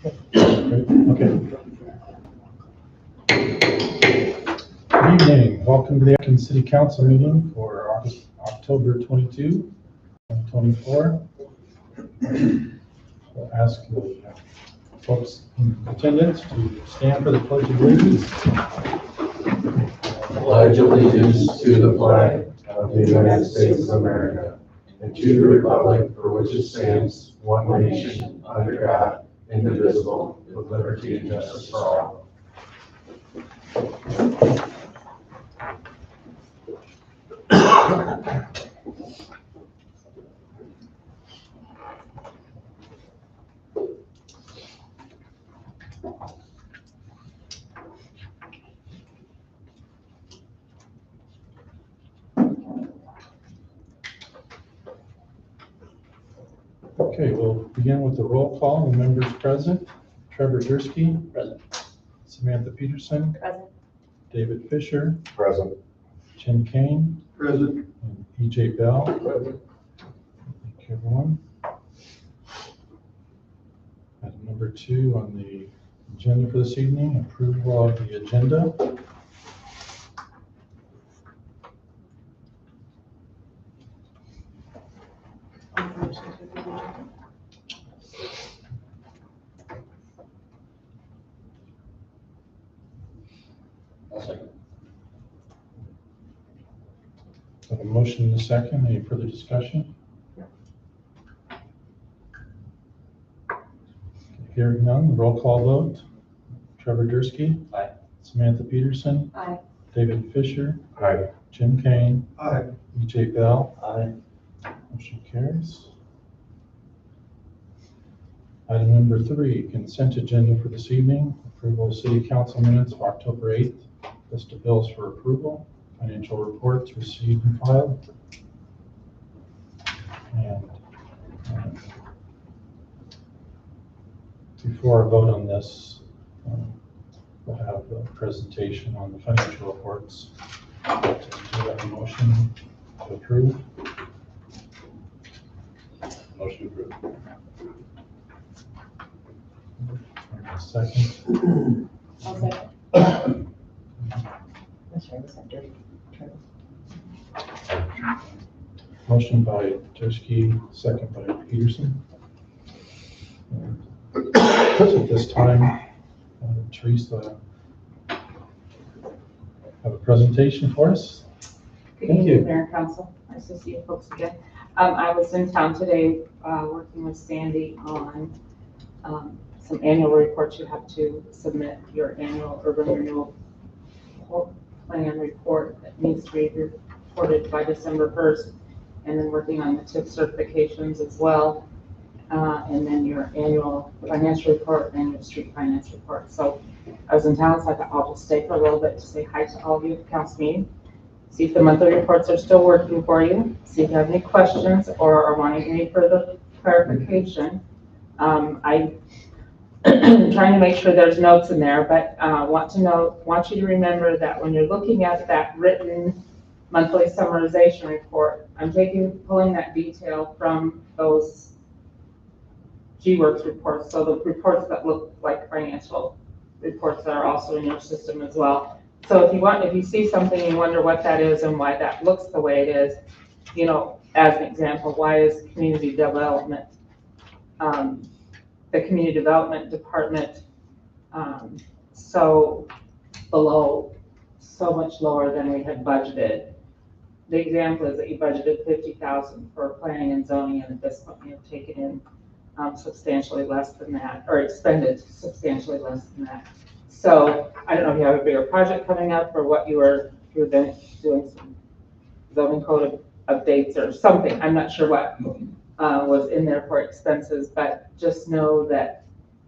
Okay. Good evening. Welcome to the Atkins City Council meeting for October 22, 2024. We'll ask the folks in attendance to stand for the Pledge of Allegiance. Pledge allegiance to the flag of the United States of America and to the republic for which it stands, one nation, under God, indivisible, with liberty and justice for all. Okay, we'll begin with the roll call. The members present: Trevor Dursky, Present. Samantha Peterson, Present. David Fisher, Present. Jim Kane, Present. and EJ Bell. Present. Thank you, everyone. Item number 2 on the agenda for this evening: approval of the agenda. I'll second. Have a motion and a second. Any further discussion? Hearing none, roll call vote. Trevor Dursky. Aye. Samantha Peterson. Aye. David Fisher. Aye. Jim Kane. Aye. EJ Bell. Aye. Motion carries. Item number 3, consent agenda for this evening. Approval of city council minutes of October 8th. List of bills for approval. Financial reports received and filed. And before I vote on this, we'll have a presentation on the financial reports. Do you have a motion to approve? Motion approved. A second. I'll second. Motion by Tursky, second by Peterson. So at this time, Teresa, have a presentation for us. Good Thank evening, you. Mayor and Council. Nice to see you folks again. I was in town today, working with Sandy on some annual reports. You have to submit your annual urban renewal plan report that needs to be reported by December 1st, and then working on the TIP certifications as well, and then your annual financial report and your street finance report. So I was in town, so I thought I'll just stay for a little bit to say hi to all of you at the council meeting, see if the monthly reports are still working for you, see if you have any questions or are wanting any further clarification. I'm trying to make sure there's notes in there, but want you to remember that when you're looking at that written monthly summarization report, I'm pulling that detail from those G-Works reports, so the reports that look like financial reports that are also in your system as well. So if you see something and you wonder what that is and why that looks the way it is, as an example, why is community development, the community development department so much lower than we had budgeted? The example is that you budgeted $50,000 for planning and zoning, and at this point you have taken in substantially less than that, or expended substantially less than that. So I don't know if you have a bigger project coming up or what you were doing some zoning code updates or something. I'm not sure what was in there for expenses, but just know that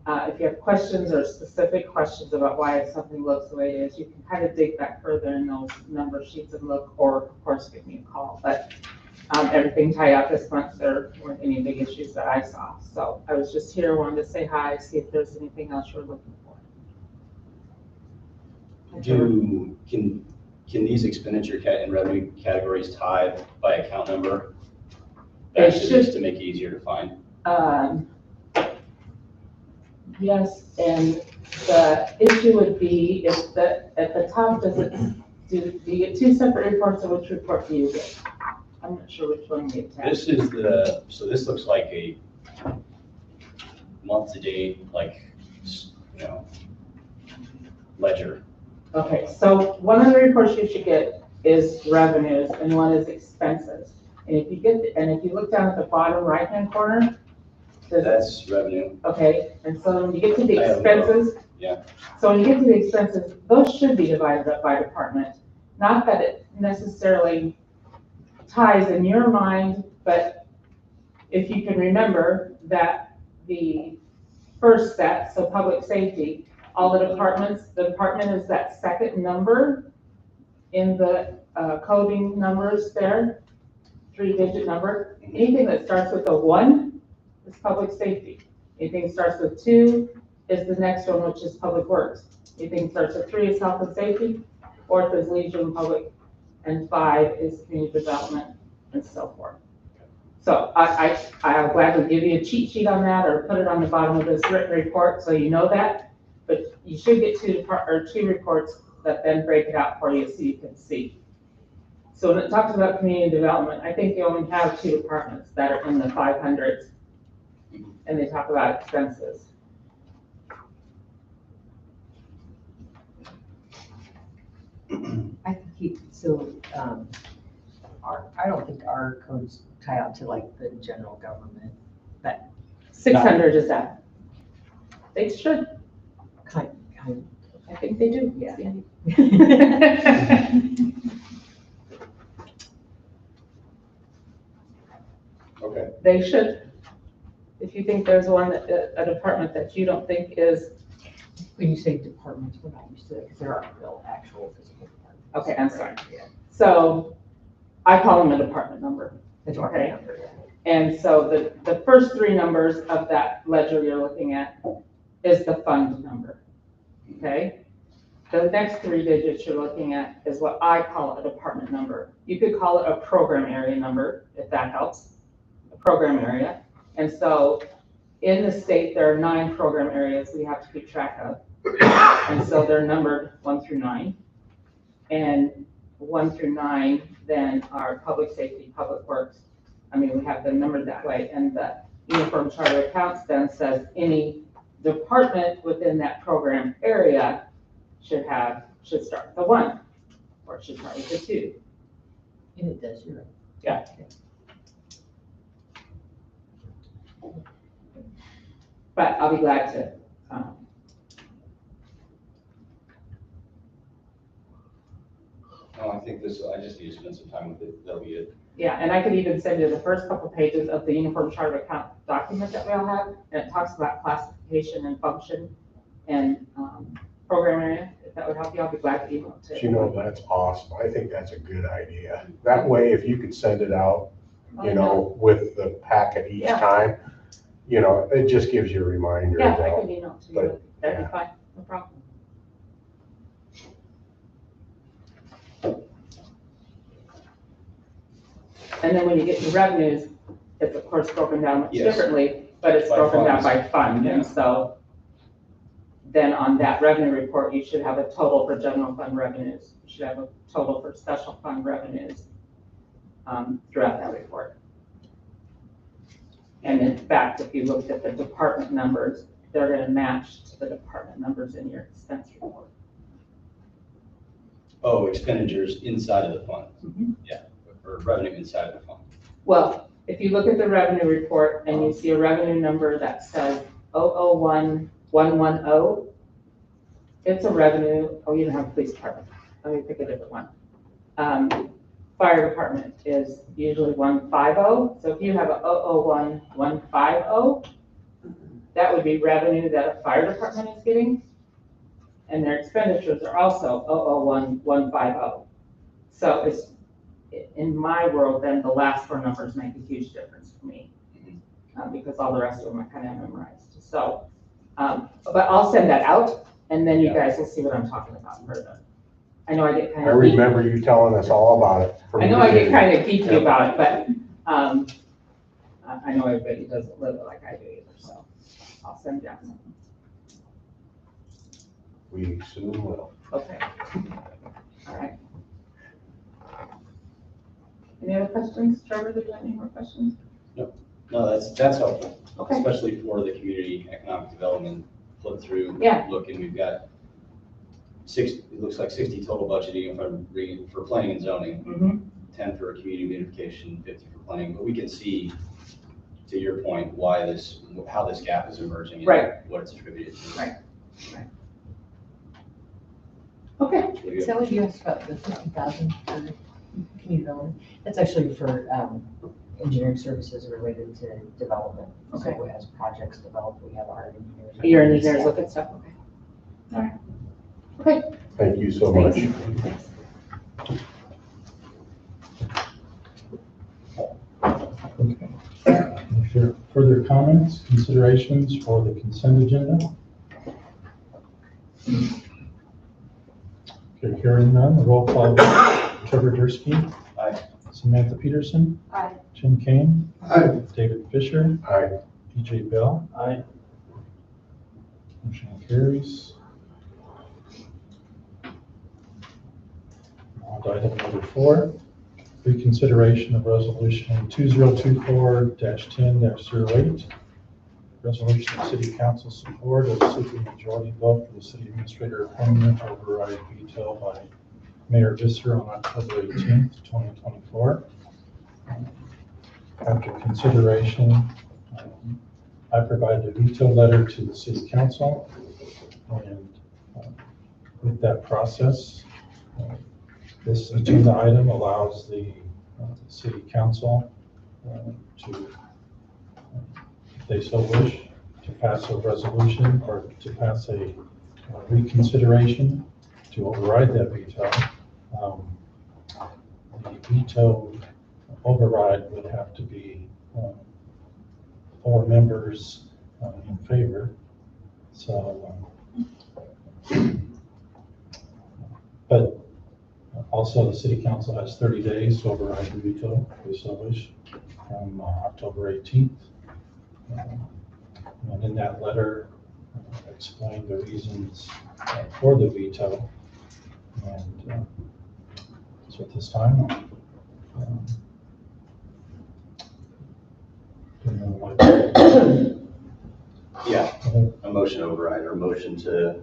if you have questions or specific questions about why something looks the way it is, you can kind of dig back further in those number sheets and look, or of course give me a call. But everything tied up this month, there weren't any big issues that I saw. So I was just here, wanted to say hi, see if there's anything else you're looking for. Can these expenditure and revenue categories tie by account number? They Back to should. this to make it easier to find. Yes, and the issue would be if at the top, do you get two separate reports, or which report do you get? I'm not sure which one we attach. This is so this looks like a month to date, like, ledger. Okay, so one of the reports you should get is revenues, and one is expenses. And if you look down at the bottom right-hand corner, That's revenue. okay, and so when you get to the I have expenses. Yeah. So when you get to the expenses, those should be divided up by department. Not that it necessarily ties in your mind, but if you can remember that the first set, so public safety, all the departments, the department is that second number in the coding numbers there, 3-digit number. Anything that starts with a 1 is public safety. Anything that starts with 2 is the next one, which is public works. Anything that starts with 3 is health and safety, 4th is leisure public, and 5 is community development, and so forth. So I'll gladly give you a cheat sheet on that, or put it on the bottom of this written report so you know that. But you should get two reports that then break it out for you so you can see. So when it talks about community development, I think you only have 2 departments that are in the 500s, and they talk about expenses. I think I don't think our codes tie out to like the general government, but 600 is that. They should. kind. I think they do. Yeah. Okay. They should. If you think there's one a department that you don't think is, When you say departments, we're not used to it because there are real actual physical departments. okay, I'm sorry. Yeah. So I call them a department number. The department Okay. number, yeah. And so the first 3 numbers of that ledger you're looking at is the fund number, okay? The next 3 digits you're looking at is what I call a department number. You could call it a program area number, if that helps, a program area. And so in the state, there are 9 program areas we have to keep track of. And so they're numbered 1 through 9. And 1 through 9 then are public safety, public works. I mean, we have them numbered that way. And the uniform chart of accounts then says any department within that program area should start with a 1, or it should start with a 2. And it does, you're right. Yeah. But I'll be glad to. I think I just need to spend some time with it. That'll be it. Yeah, and I could even send you the first couple pages of the uniform chart of account document that we all have, and it talks about classification and function and program area. If that would help you, I'll be glad to email it to you. That's awesome. I think that's a good idea. That way, if you could send it out, Oh, with the packet each Yeah. time, it just gives you a reminder. yeah, I that- could email it to you. but, That'd yeah. be fine, no problem. And then when you get to revenues, it's of course broken down much Yes. differently, but it's By broken down funds. by fund. Yeah. And so then on that revenue report, you should have a total for general fund revenues. You should have a total for special fund revenues throughout that report. And in fact, if you looked at the department numbers, they're going to match to the department numbers in your expense report. Oh, expenditures inside of the fund. Mhm. Yeah, or revenue inside of the fund. Well, if you look at the revenue report and you see a revenue number that says 001110, it's a revenue, you don't have a police department. Let me pick a different one. Fire department is usually 150. So if you have a 001150, that would be revenue that a fire department is getting. And their expenditures are also 001150. So it's, in my world, then the last 4 numbers make a huge difference for me, because all the rest of them are kind of memorized. So, but I'll send that out, and then you guys will see what I'm talking about further. I know I get kind I of. remember you telling us all about it. from I know the I get beginning. kind of geeky about it, but I know everybody doesn't live it like I do either, so I'll send you out something. We soon will. Okay. All right. Any other questions? Trevor, did you have any more questions? No, that's helpful, Okay. especially for the community economic development flip through. Yeah. Look, and we've got it looks like 60 total budgeting if I'm reading for planning and zoning, Mm-hmm. 10 for community beautification, 50 for planning. But we can see, to your point, how this gap is emerging and Right. what it's attributed to. Right. Okay. So you- Sally, you asked about the 50,000 for community development. That's actually for engineering services related to development. Okay. So as projects develop, we have our engineers. Your engineers look at stuff, okay. All right. Okay. Thank you so much. Thanks. Okay. If there are further comments, considerations for the consent agenda? Okay, hearing none, the roll call vote. Trevor Dursky. Aye. Samantha Peterson. Aye. Jim Kane. Aye. David Fisher. Aye. PJ Bell. Aye. Motion carries. On to item number 4, reconsideration of resolution 2024-10-08. Resolution of City Council support of supermajority vote for the city administrator appointment override veto by Mayor Visser on October 18th, 2024. After consideration, I provided a veto letter to the city council, and with that process, this agenda item allows the city council to, if they so wish, to pass a resolution or to pass a reconsideration to override that veto. The veto override would have to be 4 members in favor. So, but also the city council has 30 days to override the veto, if they so wish, from October 18th. And in that letter, explain the reasons for the veto. And so at this time, Yeah, a motion override or a motion to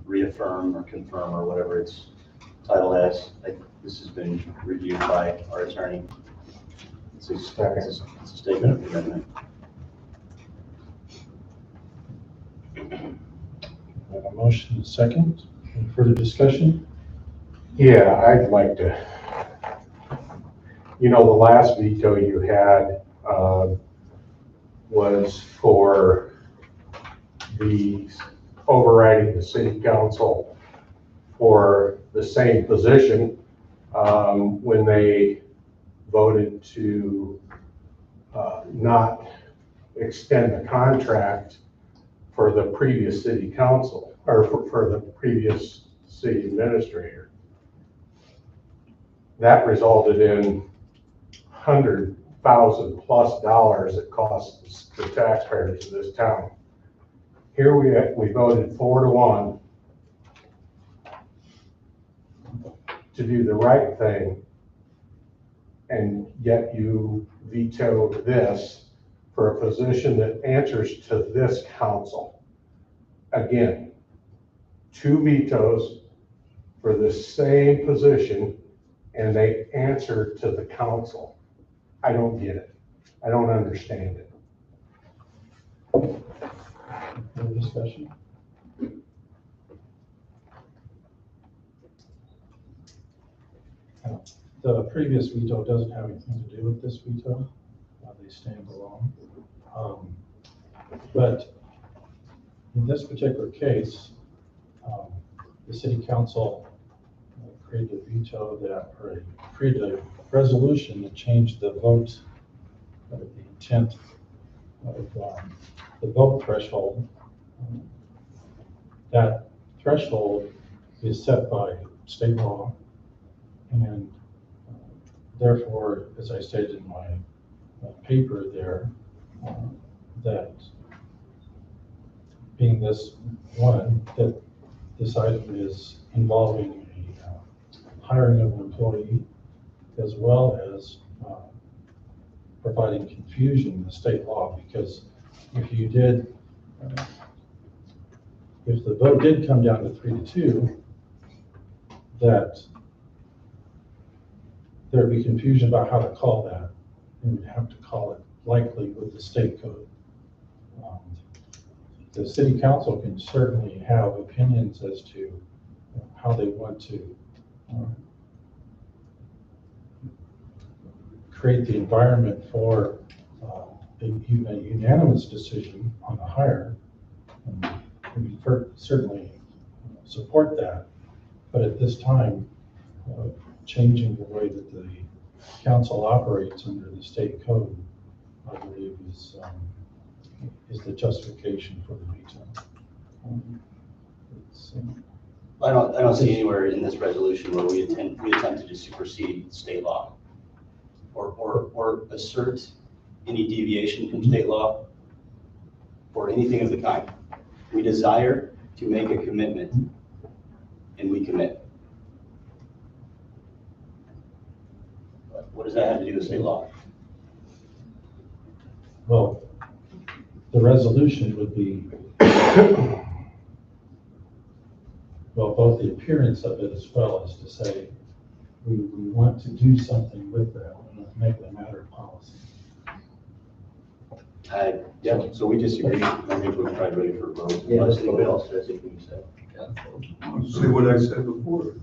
reaffirm or confirm or whatever its title has. This has been reviewed by our attorney. It's a statement of commitment. We have a motion and a second. Any further discussion? Yeah, I'd like to, the last veto you had was for the overriding the city council for the same position when they voted to not extend the contract for the previous city council, or for the previous city administrator. That resulted in $100,000+ it costs the taxpayers of this town. Here we voted 4-1 to do the right thing, and yet you vetoed this for a position that answers to this council. Again, 2 vetoes for the same position, and they answer to the council. I don't get it. I don't understand it. Further discussion? The previous veto doesn't have anything to do with this veto. They stand alone. But in this particular case, the city council created a veto created a resolution that changed the vote, the intent of the vote threshold. That threshold is set by state law, and therefore, as I stated in my paper there, that being this one, that this item is involving a hiring of an employee as well as providing confusion in the state law, because if you did, if the vote did come down to 3-2, that there'd be confusion about how to call that, and we'd have to call it likely with the state code. The city council can certainly have opinions as to how they want to create the environment for even a unanimous decision on the hire. We certainly support that, but at this time, changing the way that the council operates under the state code, I believe, is the justification for the veto. I don't see anywhere in this resolution where we attempt to supersede state law or assert any deviation from state law or anything of the kind. We desire to make a commitment, and we commit. What does that have to do with state law? Well, the resolution would be, well, both the appearance of it as well as to say, we want to do something with that and make it a matter of policy. Yeah, so we disagree. I think we're probably ready for a vote. Unless anybody else has anything to say. I'll say what I said before.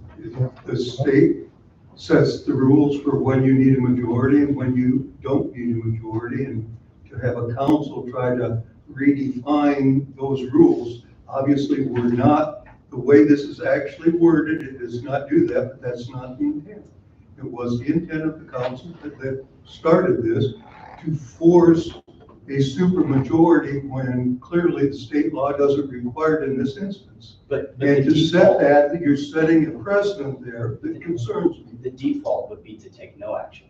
The state sets the rules for when you need a majority and when you don't need a majority, and to have a council try to redefine those rules. Obviously, we're not, the way this is actually worded, it does not do that, but that's not the intent. It was the intent of the council that started this to force a supermajority when clearly the state law doesn't require it in this instance. But And to set that, you're setting a precedent there that concerns me. the default would be to take no action,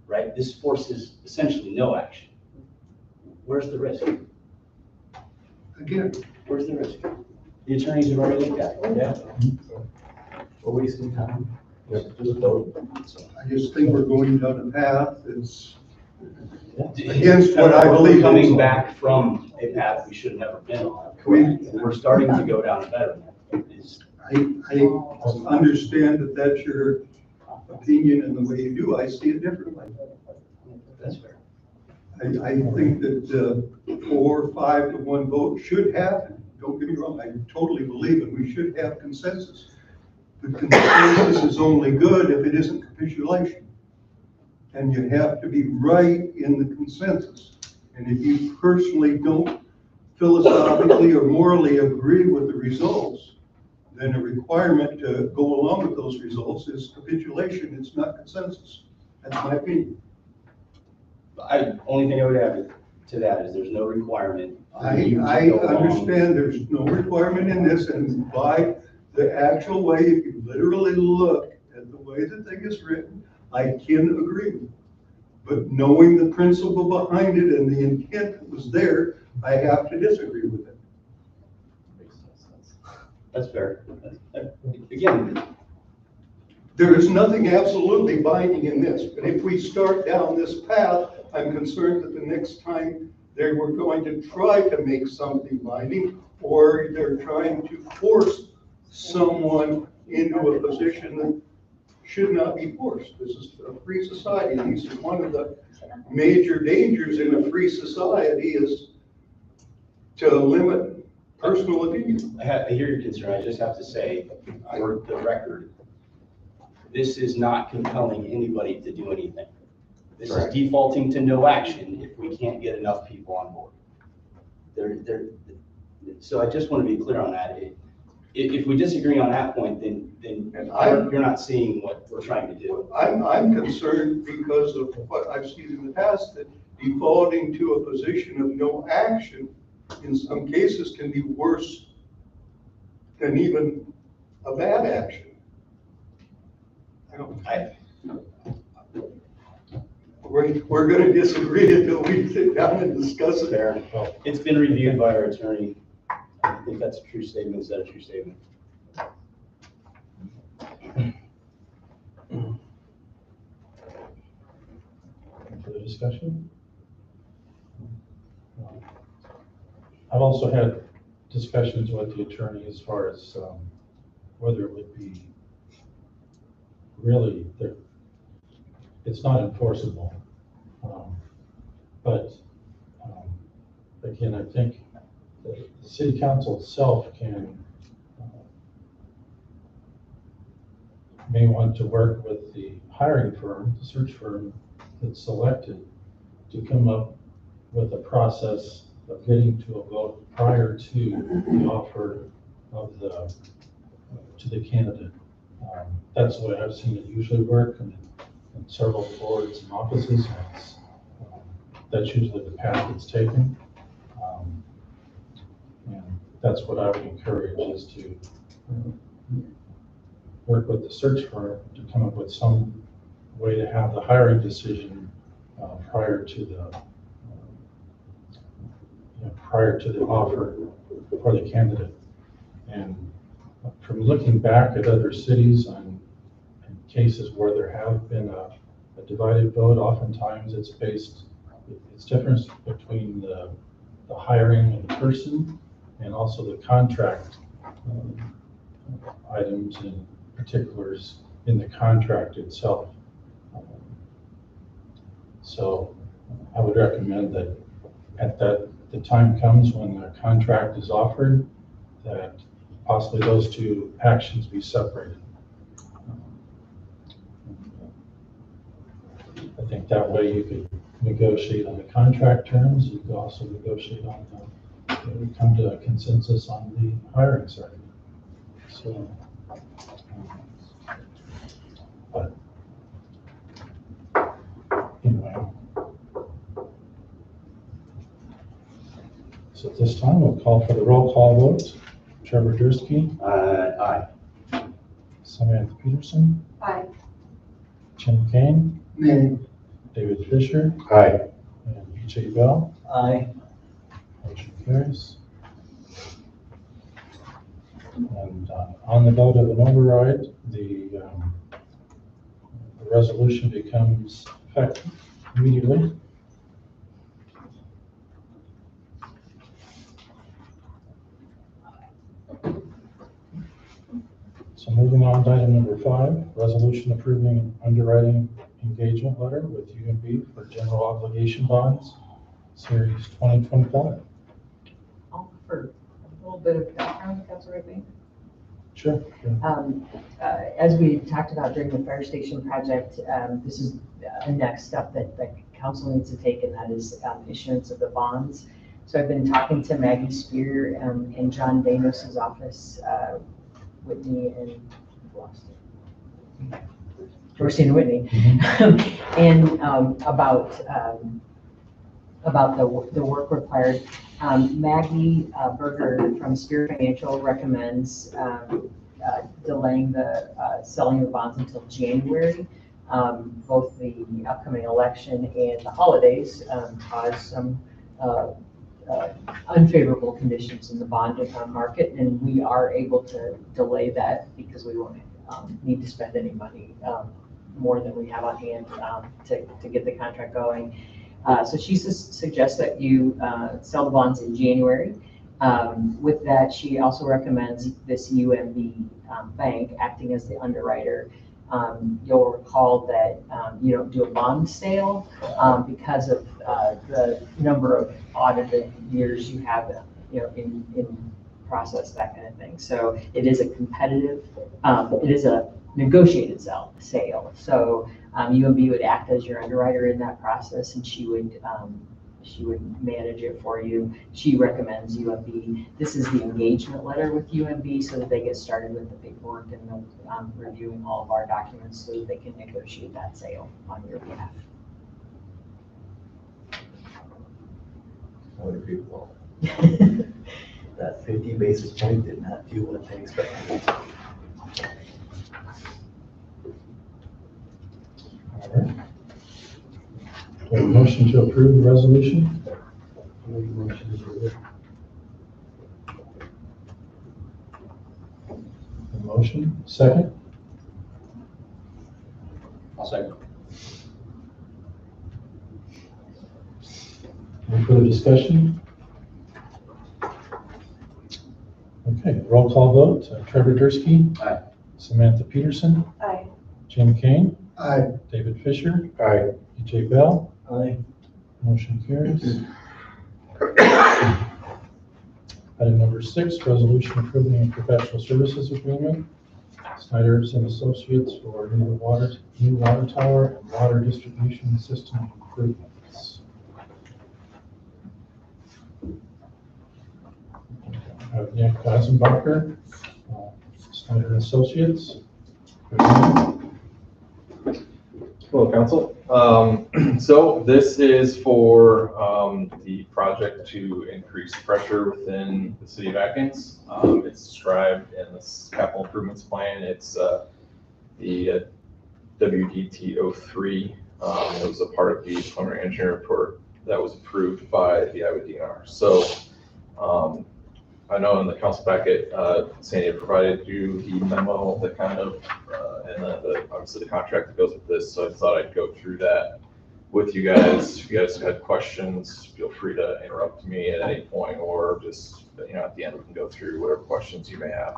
right? This forces essentially no action. Where's the risk? Again, Where's the risk? The attorneys have already looked at it. Yeah. We're wasting time. Just vote. I just think we're going down a path that's Against against what I believe. Coming back from a path we should have never been on. Correct. We're starting to go down a better path. I understand that that's your opinion and the way you do. I see it differently. That's fair. I think that 4 or 5 to 1 vote should happen. Don't get me wrong, I totally believe it. We should have consensus. The consensus is only good if it isn't capitulation. And you have to be right in the consensus. And if you personally don't philosophically or morally agree with the results, then a requirement to go along with those results is capitulation. It's not consensus. That's my opinion. Only thing I would add to that is there's no requirement. I understand there's no requirement in this, and by the actual way, if you literally look at the way the thing is written, I can agree with it. But knowing the principle behind it and the intent that was there, I have to disagree with it. That's fair. Again, There is nothing absolutely binding in this, but if we start down this path, I'm concerned that the next time they were going to try to make something binding, or they're trying to force someone into a position that should not be forced. This is a free society, and this is one of the major dangers in a free society is to limit personal opinion. I hear your concern. I just have to say, for the record, this is not compelling anybody to do anything. This is defaulting to no action if we can't get enough people on board. So I just want to be clear on that. If we disagree on that point, then you're not seeing what we're trying to do. I'm concerned because of what I've seen in the past, that defaulting to a position of no action in some cases can be worse than even a bad action. We're going to disagree until we sit down and discuss it. Fair. It's been reviewed by our attorney. I think that's a true statement. Is that a true statement? discussion? I've also had discussions with the attorney as far as whether it would be really, it's not enforceable. But again, I think the city council itself may want to work with the hiring firm, the search firm that's selected, to come up with a process of getting to a vote prior to the offer of to the candidate. That's the way I've seen it usually work in several boards and offices. That's usually the path it's taken. And that's what I would encourage, is to work with the search firm to come up with some way to have the hiring decision prior to the offer for the candidate. And from looking back at other cities and cases where there have been a divided vote, oftentimes it's difference between the hiring of the person and also the contract items and particulars in the contract itself. So I would recommend that the time comes when the contract is offered, that possibly those two actions be separated. I think that way you could negotiate on the contract terms. You could also negotiate on come to a consensus on the hiring side. So, but anyway. So at this time, we'll call for the roll call vote. Trevor Dursky. Aye. Samantha Peterson. Aye. Jim Kane. Nay. David Fisher. Aye. And E.J. Bell. Aye. Motion carries. And on the vote of an override, the resolution becomes effective immediately. So moving on to item number 5, resolution approving underwriting engagement letter with UMB for general obligation bonds, series 2025. I'll offer a little bit of background, if that's what I think. Sure. As we talked about during the fire station project, this is a next step that the council needs to take, and that is issuance of the bonds. So I've been talking to Maggie Spear in John Danos's office, Whitney and Dorsey and Whitney, and about the work required. Maggie Berger from Spear Financial recommends delaying the selling of bonds until January. Both the upcoming election and the holidays cause some unfavorable conditions in the bond market, and we are able to delay that because we won't need to spend any money more than we have on hand to get the contract going. So she suggests that you sell the bonds in January. With that, she also recommends this UMB bank acting as the underwriter. You'll recall that you don't do a bond sale because of the number of audited years you have, in process, that kind of thing. So it is a competitive, it is a negotiated sale. So UMB would act as your underwriter in that process, and she would manage it for you. She recommends UMB. This is the engagement letter with UMB so that they get started with the paperwork and reviewing all of our documents so that they can negotiate that sale on your behalf. I would agree with all. That 50 basis point did not do what they expected. All right. Do we have a motion to approve the resolution? Make a motion to approve it. A motion, second? I'll second. further discussion? Okay, roll call vote. Trevor Dursky. Aye. Samantha Peterson. Aye. Jim Kane. Aye. David Fisher. Aye. EJ Bell. Aye. Motion carries. Item number 6, resolution approving a professional services agreement. Snyder's and Associates for new water tower and water distribution system improvements. Nick Eisenbacher, Snyder and Associates. Hello, Council. So this is for the project to increase pressure within the city of Atkins. It's described in this capital improvements plan. It's the WDT 03. It was a part of the preliminary engineering report that was approved by the Iowa DNR. So I know in the council packet, Sandy had provided you the memo that kind of, and obviously the contract that goes with this. So I thought I'd go through that with you guys. If you guys had questions, feel free to interrupt me at any point, or just, at the end we can go through whatever questions you may have.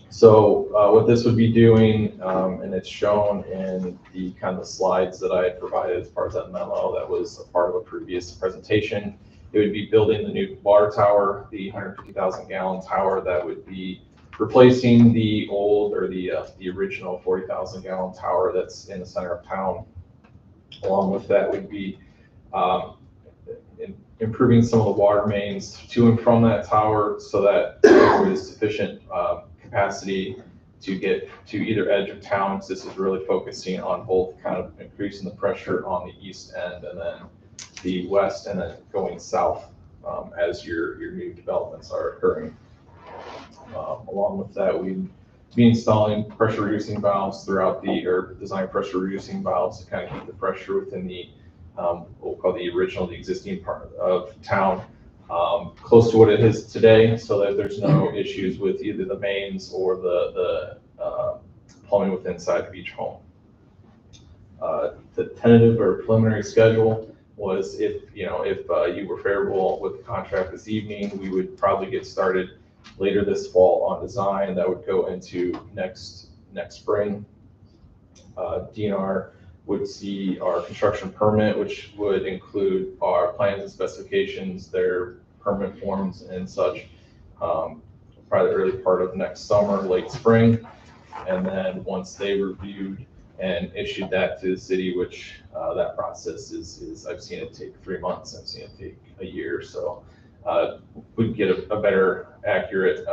So what this would be doing, and it's shown in the kind of slides that I had provided as part of that memo that was a part of a previous presentation. It would be building the new water tower, the 150,000 gallon tower that would be replacing the old, or the original 40,000 gallon tower that's in the center of town. Along with that would be improving some of the water mains to and from that tower so that there is sufficient capacity to get to either edge of town. So this is really focusing on both kind of increasing the pressure on the east end and then the west, and then going south as your new developments are occurring. Along with that, we'd be installing pressure reducing valves throughout or design pressure reducing valves to kind of keep the pressure within the what we'll call the existing part of town, close to what it is today, so that there's no issues with either the mains or the plumbing within inside of each home. The tentative or preliminary schedule was if you were favorable with the contract this evening, we would probably get started later this fall on design. That would go into next spring. DNR would see our construction permit, which would include our plans and specifications, their permit forms and such, probably the early part of next summer, late spring. And then once they reviewed and issued that to the city, which that process is I've seen it take 3 months, I've seen it take a year. So we'd get a better accurate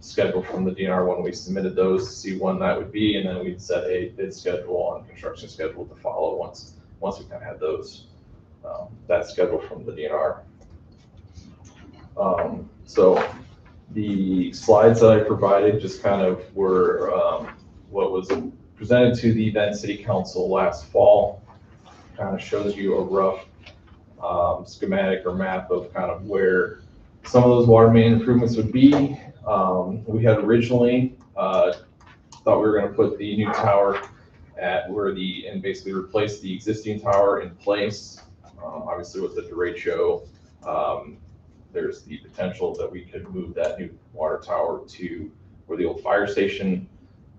schedule from the DNR when we submitted those to see when that would be, and then we'd set a bid schedule and construction schedule to follow once we kind of had those that schedule from the DNR. So the slides that I provided just kind of were what was presented to the then City Council last fall. Kind of shows you a rough schematic or map of kind of where some of those water main improvements would be. We had originally thought we were going to put the new tower at and basically replace the existing tower in place. Obviously with the derecho, there's the potential that we could move that new water tower to where the old fire station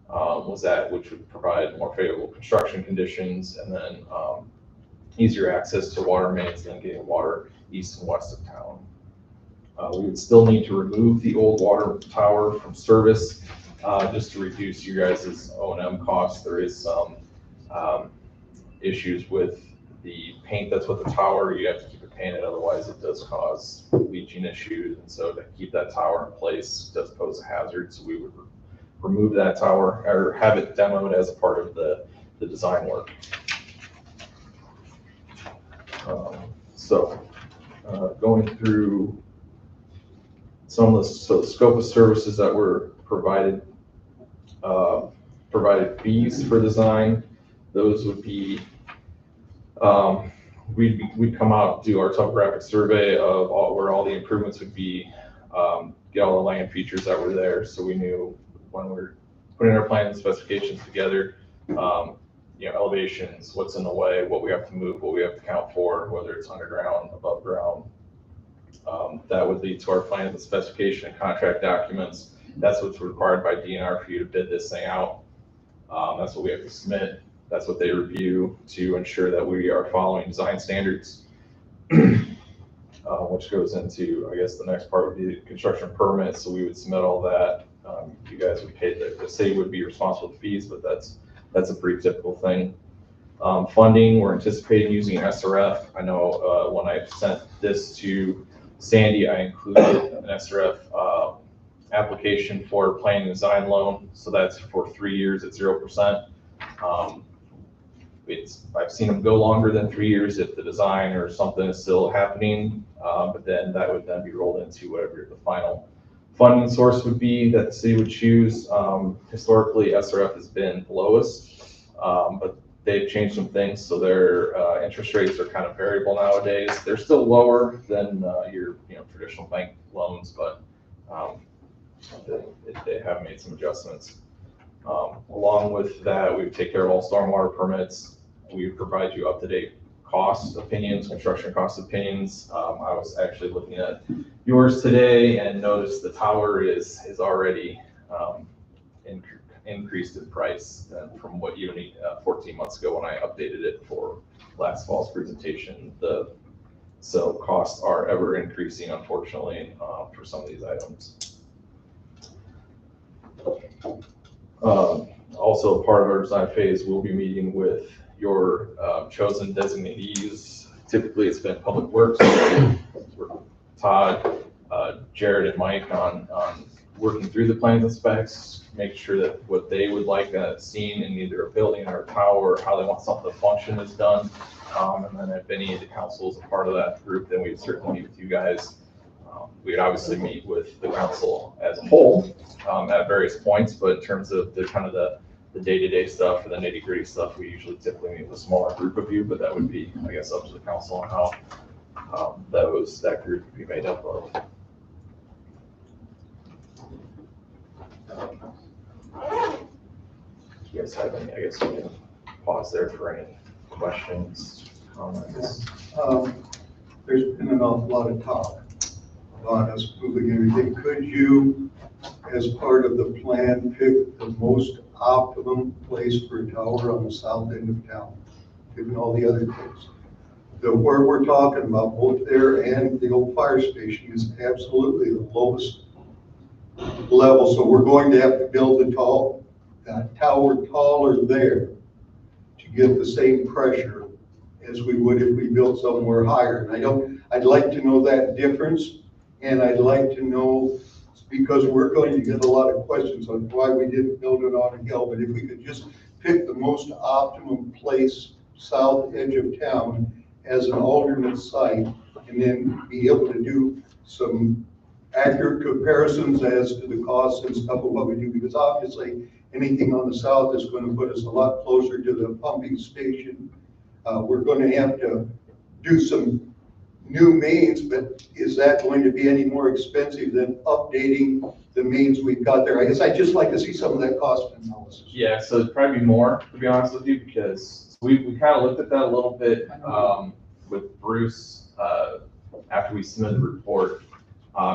was at, which would provide more favorable construction conditions, and then easier access to water mains than getting water east and west of town. We would still need to remove the old water tower from service just to reduce you guys' O&M costs. There is some issues with the paint that's with the tower. You have to keep it painted, otherwise it does cause leaching issues. And so to keep that tower in place does pose a hazard. So we would remove that tower or have it demoed as a part of the design work. Going through some of the scope of services that were provided fees for design. Those would be, we'd come out, do our topographic survey of where all the improvements would be, get all the land features that were there, so we knew when we were putting our plans and specifications together, elevations, what's in the way, what we have to move, what we have to count for, whether it's underground, above ground. That would lead to our plan, the specification and contract documents. That's what's required by DNR for you to bid this thing out. That's what we have to submit. That's what they review to ensure that we are following design standards, which goes into, I guess, the next part would be the construction permit. So we would submit all that. You guys would pay, the city would be responsible for fees, but that's a pretty typical thing. Funding, we're anticipating using SRF. I know when I sent this to Sandy, I included an SRF application for planning and design loan. So that's for 3 years at 0%. I've seen them go longer than 3 years if the design or something is still happening, but then that would then be rolled into whatever the final funding source would be that the city would choose. Historically, SRF has been the lowest, but they've changed some things, so their interest rates are kind of variable nowadays. They're still lower than your traditional bank loans, but they have made some adjustments. Along with that, we would take care of all stormwater permits. We would provide you up-to-date cost opinions, construction cost opinions. I was actually looking at yours today and noticed the tower is already increased in price from what you need 14 months ago when I updated it for last fall's presentation. So costs are ever increasing, unfortunately, for some of these items. Also, part of our design phase, we'll be meeting with your chosen designees. Typically, it's been Public Works, Todd, Jared, and Mike on working through the plans and specs, make sure that what they would like seen in either a building or a tower, or how they want something to function is done. And then if any of the council is a part of that group, then we'd certainly meet with you guys. We'd obviously meet with the council as a whole at various points, but in terms of the day-to-day stuff or the nitty-gritty stuff, we usually typically meet with a smaller group of you, but that would be, I guess, up to the council on how that group would be made up of. Do you guys have any, I guess we can pause there for any questions, comments. There's been an awful lot of talk about us moving everything. Could you, as part of the plan, pick the most optimum place for a tower on the south end of town, given all the other things? Where we're talking about, both there and the old fire station, is absolutely the lowest level. So we're going to have to build the tower taller there to get the same pressure as we would if we built somewhere higher. And I'd like to know that difference, and I'd like to know, because we're going to get a lot of questions on why we didn't build it on a hill, but if we could just pick the most optimum place south edge of town as an alternate site, and then be able to do some accurate comparisons as to the costs and stuff of what we do, because obviously anything on the south is going to put us a lot closer to the pumping station. We're going to have to do some new mains, but is that going to be any more expensive than updating the mains we've got there? I guess I'd just like to see some of that cost analysis. Yeah, so it'd probably be more, to be honest with you, because we kind of looked at that a little bit with Bruce after we submitted the report.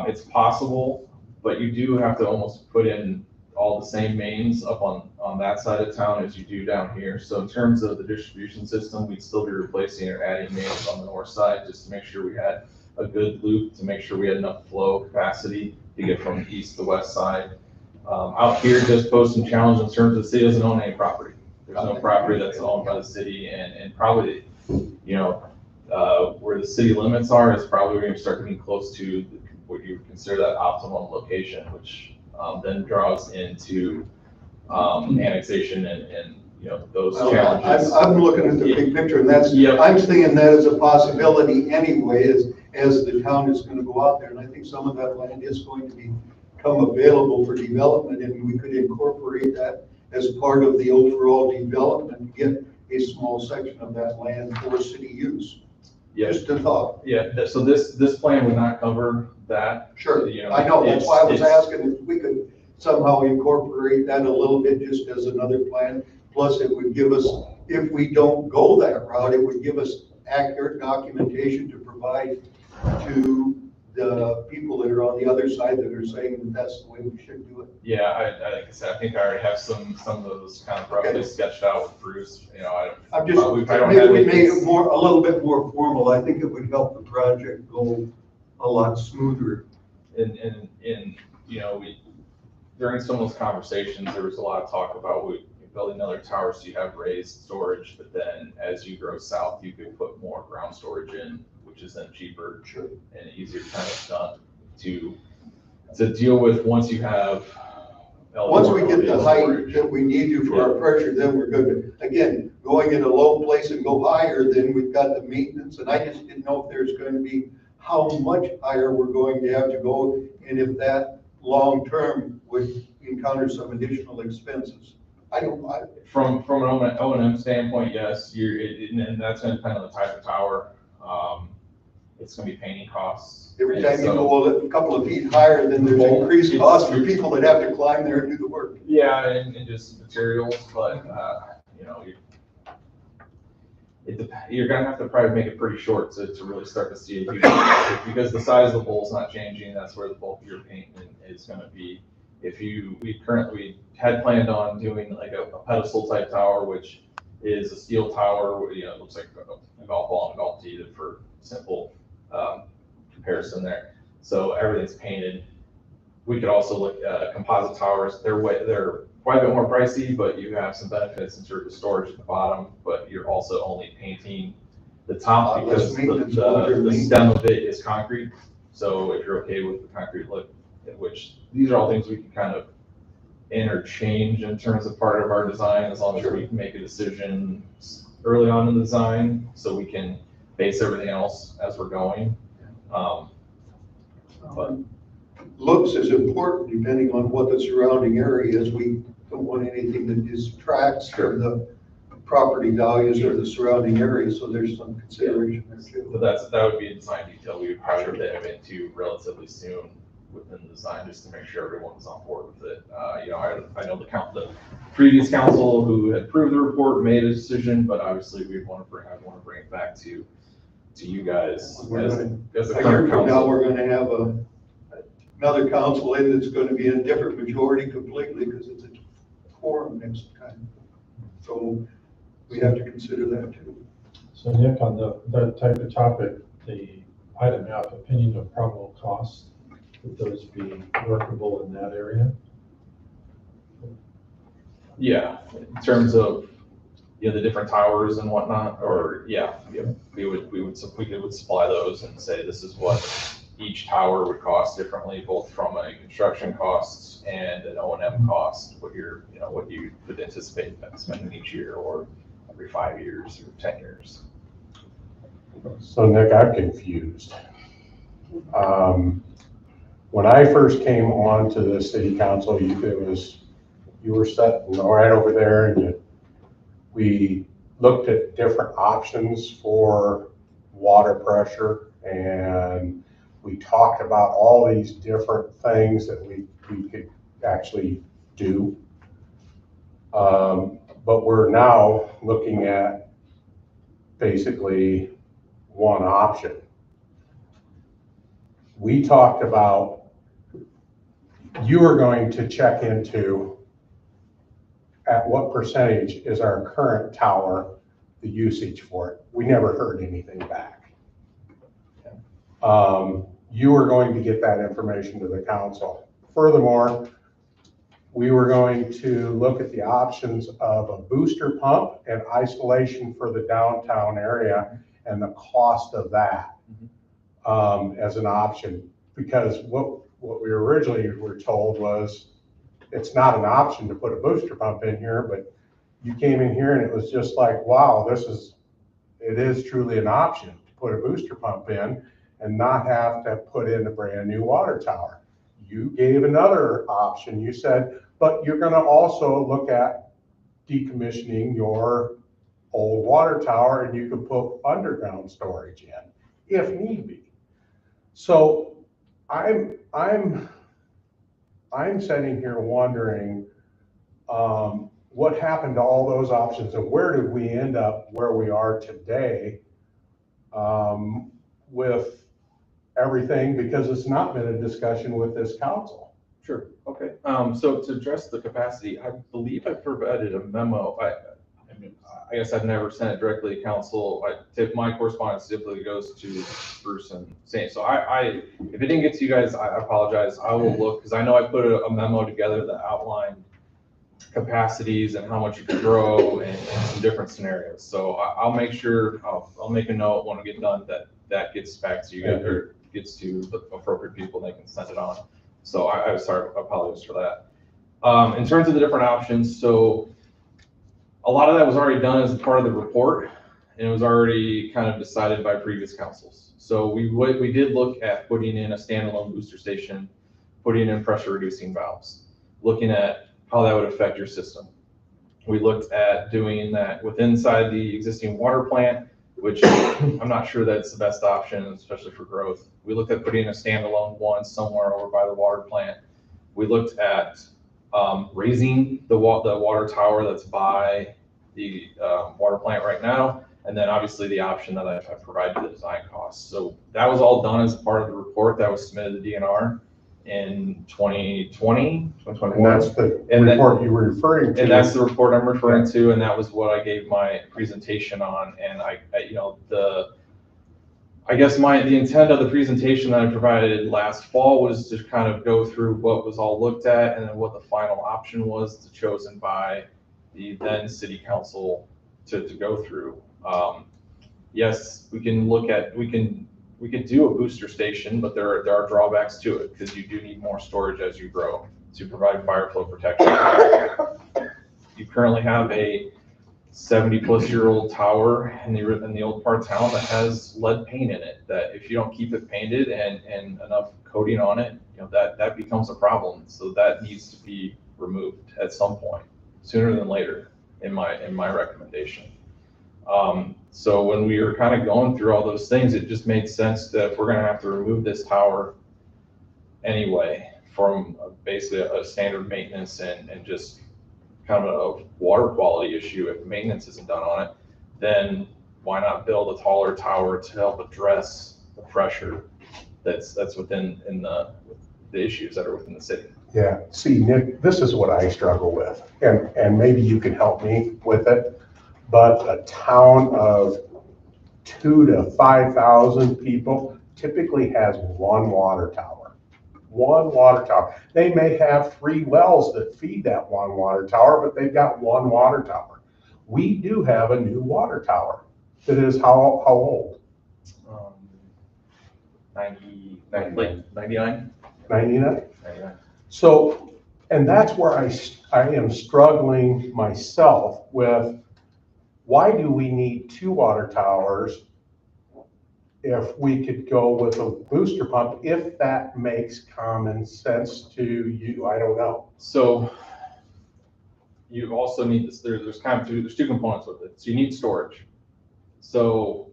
It's possible, but you do have to almost put in all the same mains up on that side of town as you do down here. So in terms of the distribution system, we'd still be replacing or adding mains on the north side just to make sure we had a good loop, to make sure we had enough flow capacity to get from the east to west side. Out here does pose some challenge in terms of the city doesn't own any property. There's no property that's owned by the city, and probably, where the city limits are is probably where you start getting close to what you would consider that optimum location, which then draws into annexation and those challenges. I'm looking at the big picture, and that's, I'm seeing that as a possibility anyway, as the town is going to go out there, and I think some of that land is going to become available for development, and we could incorporate that as part of the overall development and get a small section of that land for city use. Yeah. Just a thought. Yeah, so this plan would not cover that. Sure, I know, that's why I was asking if we could somehow incorporate that a little bit just as another plan. Plus, it would give us, if we don't go that route, it would give us accurate documentation to provide to the people that are on the other side that are saying that that's the way we should do it. Yeah, like I said, I think I already have some of those kind of roughly sketched out with Bruce, you know, I'm just, I don't maybe have we make it anything. more, a little bit more formal. I think it would help the project go a lot smoother. And, you know, during some of those conversations, there was a lot of talk about building another tower so you have raised storage, but then as you grow south, you could put more ground storage in, which is then cheaper and easier kind of stuff to deal with once you have. Once we get the height storage. that we need to for our pressure, then we're good. But again, going in a low place and go higher, then we've got the maintenance, and I just didn't know if there's going to be how much higher we're going to have to go, and if that long-term would encounter some additional expenses. From an O&M standpoint, yes, and that's going to depend on the type of tower. It's going to be painting costs. Every time you go a couple of feet higher, then there's increased costs for people that have to climb there and do the work. Yeah, and just materials, but you know, you're going to have to probably make it pretty short to really start to see a huge difference, because the size of the bowl is not changing. That's where the bulk of your paint is going to be. We had planned on doing like a pedestal type tower, which is a steel tower, you know, it looks like a golf ball and a golf tee for simple comparison there. So everything's painted. We could also look at composite towers. They're quite a bit more pricey, but you have some benefits in terms of storage at the bottom, but you're also only painting the top because the stem of it is concrete. So if you're okay with the concrete look, which these are all things we can kind of interchange in terms of part of our design, as long as we can make a decision early on in the design, so we can base everything else as we're going. But looks is important depending on what the surrounding area is. We don't want anything that distracts from the property values or the surrounding area, so there's some consideration there too. But that would be a design detail we would probably dive into relatively soon within the design, just to make sure everyone's on board with it. You know, I know the previous council who had approved the report made a decision, but obviously I want to bring it back to you guys as the current council. Now we're going to have another council in that's going to be a different majority completely, because it's a quorum next time. So we have to consider that too. So Nick, on that type of topic, the item F, opinion of probable cost, would those be workable in that area? Yeah, in terms of, you know, the different towers and whatnot, or we would supply those and say this is what each tower would cost differently, both from a construction costs and an O&M cost, what you would anticipate spending each year, or every 5 years or 10 years. So Nick, I'm confused. When I first came on to the city council, you were sitting right over there, and we looked at different options for water pressure, and we talked about all these different things that we could actually do. But we're now looking at basically one option. We talked about you are going to check into at what percentage is our current tower, the usage for it. We never heard anything back. You are going to get that information to the council. Furthermore, we were going to look at the options of a booster pump and isolation for the downtown area and the cost of that as an option. Because what we originally were told was it's not an option to put a booster pump in here, but you came in here and it was just like, wow, it is truly an option to put a booster pump in and not have to put in a brand new water tower. You gave another option. You said, but you're going to also look at decommissioning your old water tower, and you can put underground storage in if need be. So I'm sitting here wondering, what happened to all those options and where did we end up where we are today with everything, because it's not been a discussion with this council. Sure, okay. So to address the capacity, I believe I provided a memo. I guess I've never sent it directly to council. My correspondence typically goes to Bruce and Sam. So if it didn't get to you guys, I apologize. I will look, because I know I put a memo together that outlined capacities and how much you could grow and some different scenarios. So I'll make sure, I'll make a note when we get done that gets back to you guys, or gets to the appropriate people, and they can send it on. So I apologize for that. In terms of the different options, so a lot of that was already done as part of the report, and it was already kind of decided by previous councils. So we did look at putting in a standalone booster station, putting in pressure reducing valves, looking at how that would affect your system. We looked at doing that inside the existing water plant, which I'm not sure that's the best option, especially for growth. We looked at putting a standalone one somewhere over by the water plant. We looked at raising the water tower that's by the water plant right now, and then obviously the option that I provided the design costs. So that was all done as part of the report that was submitted to DNR in 2020, 2021. And that's the report you were referring to. And that's the report I'm referring to, and that was what I gave my presentation on. And I guess the intent of the presentation that I provided last fall was to kind of go through what was all looked at and then what the final option was chosen by the then city council to go through. Yes, we could do a booster station, but there are drawbacks to it, because you do need more storage as you grow to provide fire flow protection. You currently have a 70-plus-year-old tower in the old part of town that has lead paint in it, that if you don't keep it painted and enough coating on it, that becomes a problem. So that needs to be removed at some point, sooner than later, in my recommendation. So when we were kind of going through all those things, it just made sense that if we're going to have to remove this tower anyway from basically a standard maintenance and just kind of a water quality issue, if maintenance isn't done on it, then why not build a taller tower to help address the pressure that's within the issues that are within the city? Yeah, see, Nick, this is what I struggle with, and maybe you can help me with it. But a town of 2,000 to 5,000 people typically has one water tower. One water tower. They may have 3 wells that feed that one water tower, but they've got one water tower. We do have a new water tower that is how old? 99? 99? So, and that's where I am struggling myself with, why do we need 2 water towers if we could go with a booster pump, if that makes common sense to you? I don't know. So you also need this, there's 2 components with it. So you need storage. So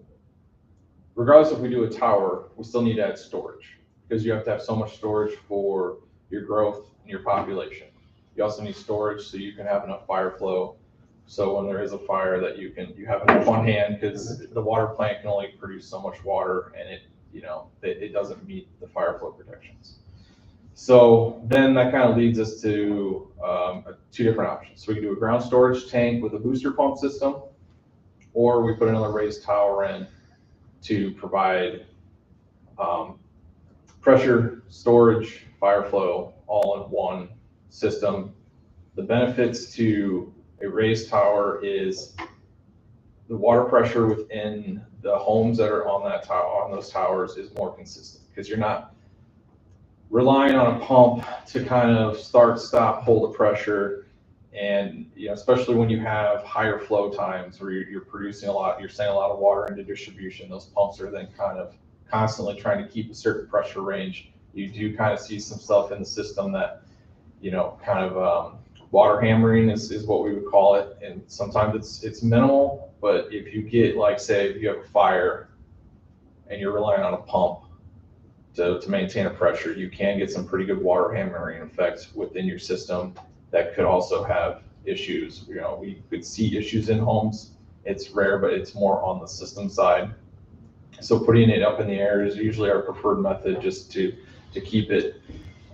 regardless if we do a tower, we still need to add storage, because you have to have so much storage for your growth and your population. You also need storage so you can have enough fire flow. So when there is a fire, that you have enough on hand, because the water plant can only produce so much water, and it doesn't meet the fire flow protections. So then that kind of leads us to 2 different options. So we can do a ground storage tank with a booster pump system, or we put another raised tower in to provide pressure, storage, fire flow, all in one system. The benefits to a raised tower is the water pressure within the homes that are on those towers is more consistent, because you're not relying on a pump to kind of start, stop, hold the pressure. And especially when you have higher flow times where you're producing a lot, you're sending a lot of water into distribution, those pumps are then kind of constantly trying to keep a certain pressure range. You do kind of see some stuff in the system that water hammering is what we would call it, and sometimes it's minimal. But if you get, like, say, if you have a fire and you're relying on a pump to maintain a pressure, you can get some pretty good water hammering effects within your system that could also have issues. We could see issues in homes. It's rare, but it's more on the system side. So putting it up in the air is usually our preferred method, just to keep it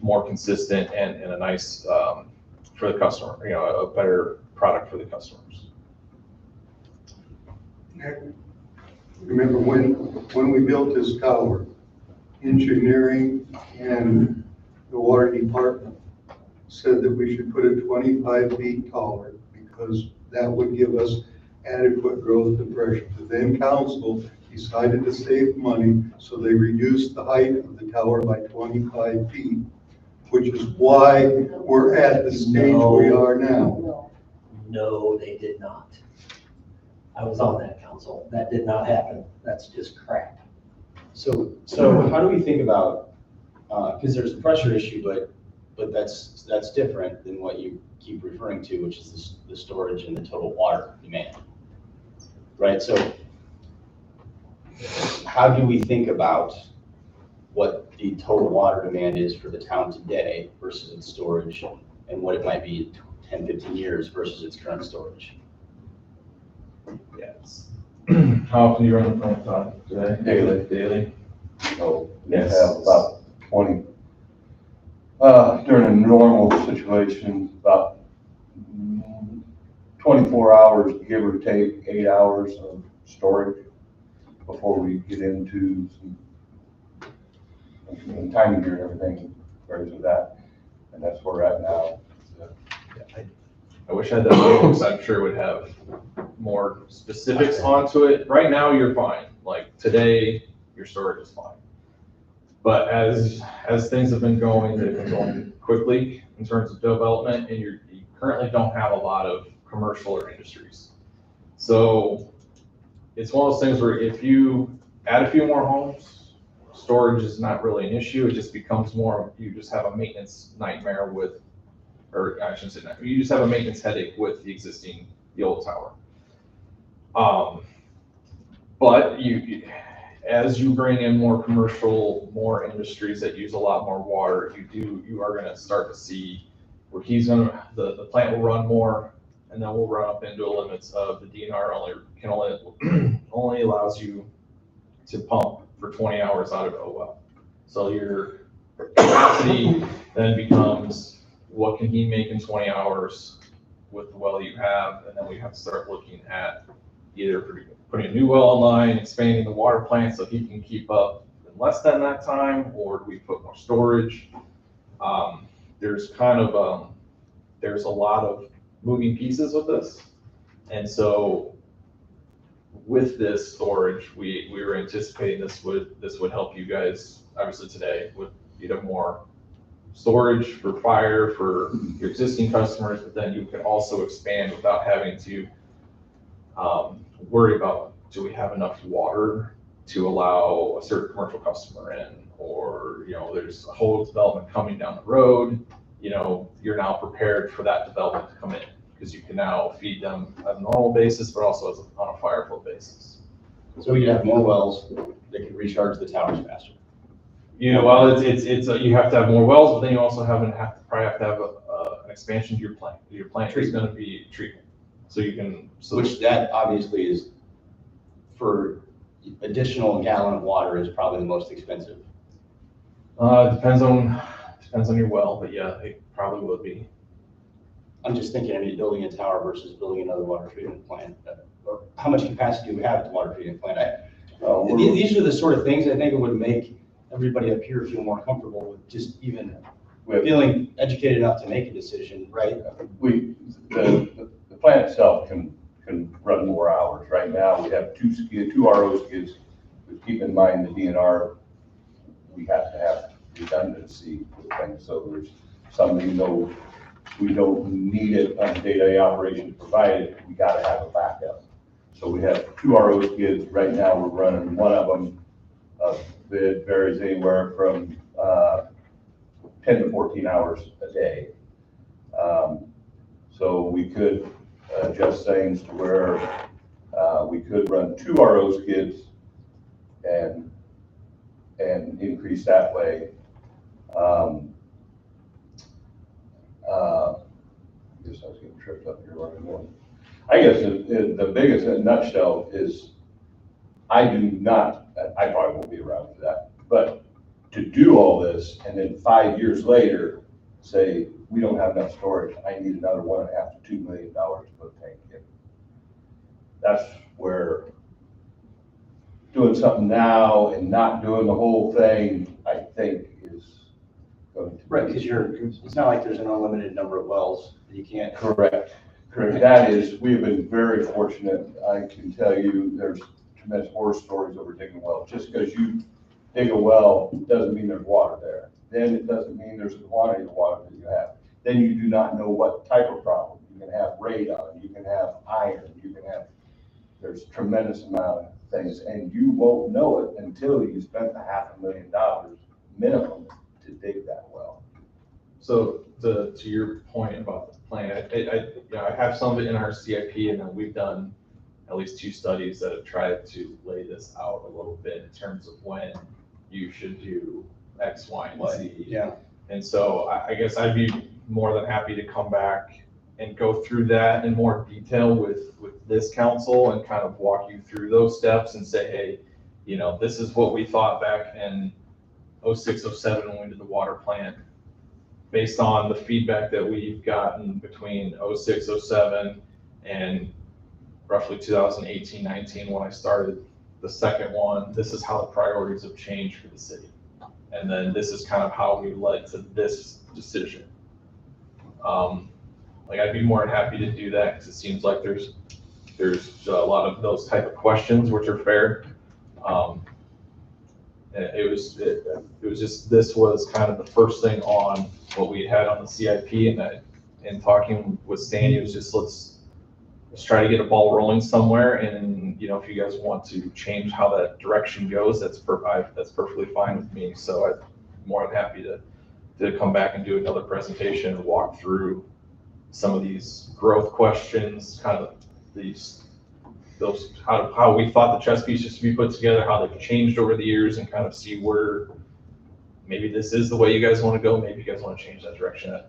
more consistent and a nice, for the customer, a better product for the customers. Remember when we built this tower, engineering and the water department said that we should put it 25 feet taller because that would give us adequate growth and pressure. The then council decided to save money, so they reduced the height of the tower by 25 feet, which is why we're at the stage we are now. No, they did not. I was on that council. That did not happen. That's just crap. So how do we think about, because there's a pressure issue, but that's different than what you keep referring to, which is the storage and the total water demand, right? So how do we think about what the total water demand is for the town today versus its storage, and what it might be in 10, 15 years versus its current storage? Yes. How often do you run the plant, Todd? Daily. Daily? So we Yes. have about 20, during a normal situation, about 24 hours, give or take 8 hours of storage before we get into some timing here and everything varies with that. And that's where we're at now. I wish I had that video, because I'm sure it would have more specifics onto it. Right now, you're fine. Like today, your storage is fine. But as things have been going, they've been going quickly in terms of development, and you currently don't have a lot of commercial or industries. So it's one of those things where if you add a few more homes, storage is not really an issue. It just becomes more, you just have a maintenance nightmare with, or I shouldn't say nightmare, you just have a maintenance headache with the old tower. But as you bring in more commercial, more industries that use a lot more water, you are gonna start to see where the plant will run more, and then we'll run up into limits of the DNR only allows you to pump for 20 hours out of a well. So your capacity then becomes, what can he make in 20 hours with the well you have? And then we have to start looking at either putting a new well online, expanding the water plant so he can keep up in less than that time, or do we put more storage? There's there's a lot of moving pieces with this. And so with this storage, we were anticipating this would help you guys, obviously today, with more storage for fire for your existing customers, but then you can also expand without having to worry about, do we have enough water to allow a certain commercial customer in, or there's a whole development coming down the road. You're now prepared for that development to come in, because you can now feed them on a normal basis, but also on a fire flow basis. So we could have more wells that could recharge the towers faster. Well, you have to have more wells, but then you also probably have to have an expansion to your plant. Your plant is going to be treatment, so you can. Which that obviously is, for additional gallon of water, is probably the most expensive. Depends on your well, but yeah, it probably would be. I'm just thinking, building a tower versus building another water treatment plant. Or how much capacity do we have at the water treatment plant? These are the sort of things I think it would make everybody up here feel more comfortable with just even feeling educated enough to make a decision, right? The plant itself can run more hours. Right now, we have two RO skids, but keep in mind the DNR, we have to have redundancy for the thing. So there's some, even though we don't need it on day-to-day operation to provide it, we gotta have a backup. So we have two RO skids. Right now, we're running one of them. It varies anywhere from 10 to 14 hours a day. So we could adjust things to where we could run two RO skids and increase that way. I guess I was getting tripped up here running one. I guess the biggest in a nutshell is, I do not, I probably won't be around for that, but to do all this and then 5 years later, say, we don't have enough storage, I need another $1.5 to $2 million to put a tank in. That's where doing something now and not doing the whole thing, I think is going to. Right, because it's not like there's an unlimited number of wells that you can't. Correct. Correct. That is, we've been very fortunate. I can tell you, there's tremendous horror stories over digging a well. Just because you dig a well doesn't mean there's water there. Then it doesn't mean there's the quantity of water that you have. Then you do not know what type of problem. You can have radon, you can have iron, you can have, there's tremendous amount of things, and you won't know it until you spent $500,000 minimum to dig that well. So to your point about the plan, I have some of it in our CIP, and then we've done at least 2 studies that have tried to lay this out a little bit in terms of when you should do X, Y, and Z. Yeah. And so I guess I'd be more than happy to come back and go through that in more detail with this council and kind of walk you through those steps and say, hey, this is what we thought back in 06, 07 when we did the water plant. Based on the feedback that we've gotten between 06, 07 and roughly 2018, 19, when I started the second one, this is how the priorities have changed for the city. And then this is kind of how we led to this decision. I'd be more than happy to do that because it seems like there's a lot of those type of questions, which are fair. It was just, this was kind of the first thing on what we had on the CIP, and talking with Sandy, it was just, let's try to get a ball rolling somewhere. And, if you guys want to change how that direction goes, that's perfectly fine with me. So I'm more than happy to come back and do another presentation and walk through some of these growth questions, kind of how we thought the chess pieces should be put together, how they've changed over the years, and kind of see where maybe this is the way you guys want to go. Maybe you guys want to change that direction.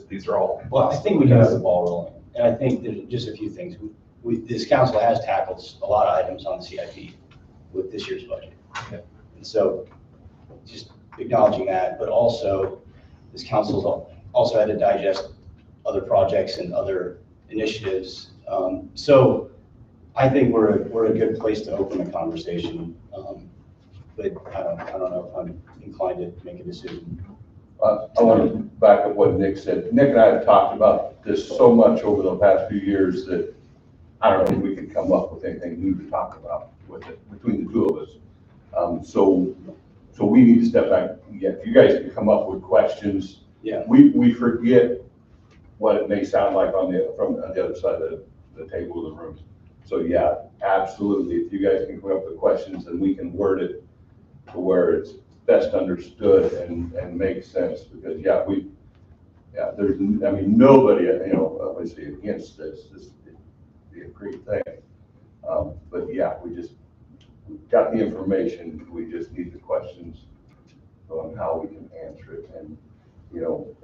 These are all. Well, I think we can have the ball rolling. And I think there's just a few things. This council has tackled a lot of items on the CIP with this year's budget. Okay. And so just acknowledging that, but also this council's also had to digest other projects and other initiatives. So I think we're a good place to open a conversation. But I don't know if I'm inclined to make a decision. I want to back up what Nick said. Nick and I have talked about this so much over the past few years that I don't know if we could come up with anything new to talk about with it between the two of us. So we need to step back. Yeah, if you guys can come up with questions, Yeah. we forget what it may sound like from the other side of the table of the room. So yeah, absolutely. If you guys can come up with questions, then we can word it to where it's best understood and makes sense. Because there's, nobody, obviously against this would be a great thing. But yeah, we've got the information. We just need the questions on how we can answer it. And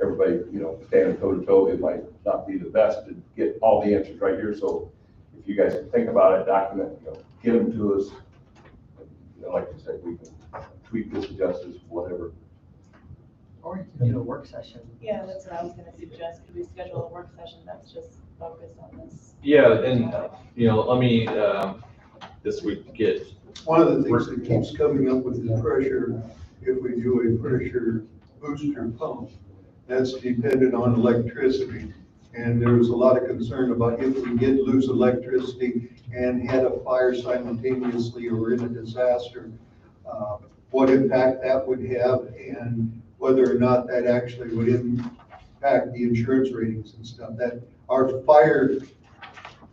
everybody, standing toe to toe, it might not be the best to get all the answers right here. So if you guys can think about it, document, get them to us. Like I said, we can tweak this, adjust this, whatever. Or you can do a work session. Yeah, that's what I was gonna suggest. Could we schedule a work session that's just focused on this? Yeah, and, let me, this week get. One of the things that keeps coming up with the pressure, if we do a pressure booster pump, that's dependent on electricity. And there was a lot of concern about if we did lose electricity and had a fire simultaneously or in a disaster, what impact that would have and whether or not that actually would impact the insurance ratings and stuff. That our fire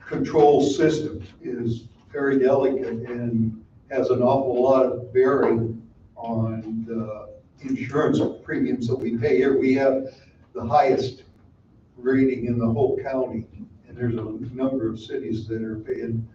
control system is very delicate and has an awful lot of bearing on the insurance premiums that we pay here. We have the highest rating in the whole county, and there's a number of cities that are paying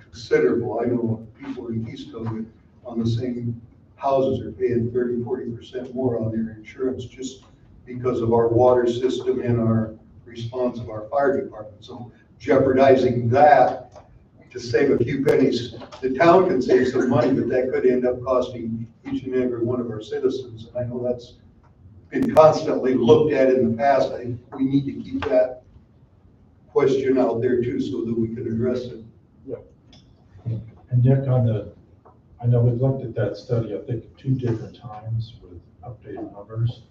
considerable. I know people in Keystone on the same houses are paying 30-40% more on their insurance just because of our water system and our response of our fire department. So jeopardizing that to save a few pennies, the town can save some money, but that could end up costing each and every one of our citizens. And I know that's been constantly looked at in the past. I think we need to keep that question out there too, so that we can address it. And Nick, I know we've looked at that study, I think, 2 different times with updated numbers.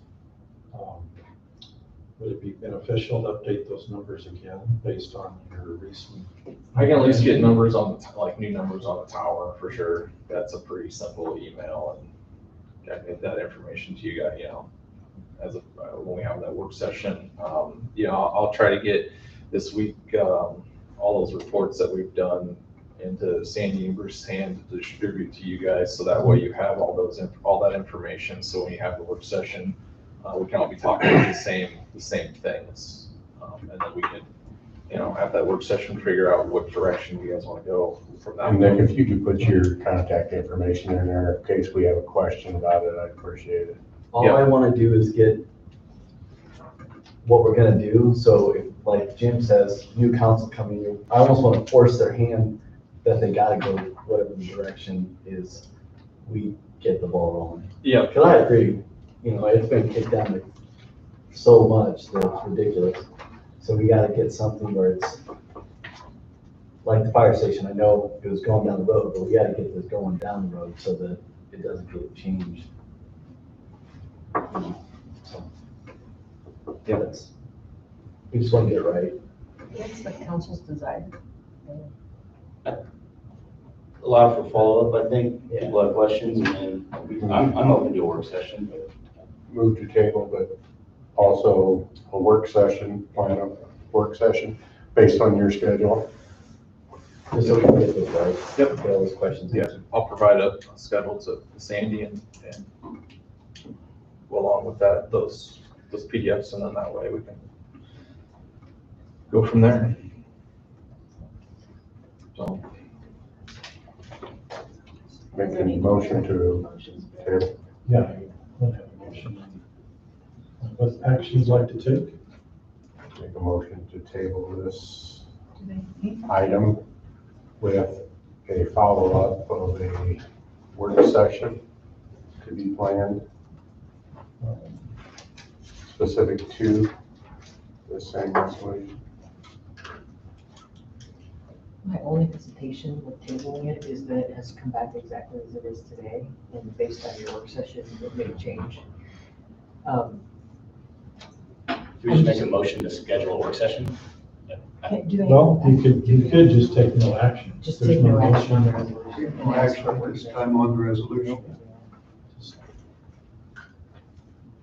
Would it be beneficial to update those numbers again based on your recent? I can at least get numbers on, like new numbers on the tower for sure. That's a pretty simple email and I can get that information to you guys, you know, when we have that work session. You know, I'll try to get this week, all those reports that we've done into Sandy and Bruce's hand to distribute to you guys. So that way you have all that information. So when you have the work session, we can all be talking about the same things. And then we can, you know, have that work session, figure out what direction you guys want to go from that. And Nick, if you could put your contact information in there in case we have a question about it, I'd appreciate it. All I want to do is get what we're gonna do. So if, like Jim says, new council coming in, I almost want to force their hand that they gotta go whatever the direction is, we get the ball rolling. Yeah. Cause I agree, you know, it's been kicked down like so much that it's ridiculous. So we gotta get something where it's like the fire station. I know it was going down the road, but we gotta get this going down the road so that it doesn't get changed. So, yeah, we just want to get it right. What's the council's desire? Allow for follow-up, I think, Yeah. people have questions, and then I'm open to a work session, but Move to table, but also a work session, plan a work session based on your schedule. Just so we can get this right. Yep. Get all those questions Yeah, answered. I'll provide a schedule to Sandy and go along with that, those PDFs, and then that way we can go from there. So, Make a motion to table. Yeah. we'll have a motion. What actions you'd like to take? Make a motion to table this item with a follow-up of a work session to be planned specific to the same resolution. My only hesitation with tabling it is that it has come back exactly as it is today, and based on your work session, it may change. we just make a motion to schedule a work session. Do they? Well, you could just take no action. Just There's take no motion. action on the resolution. No action at this time on the resolution.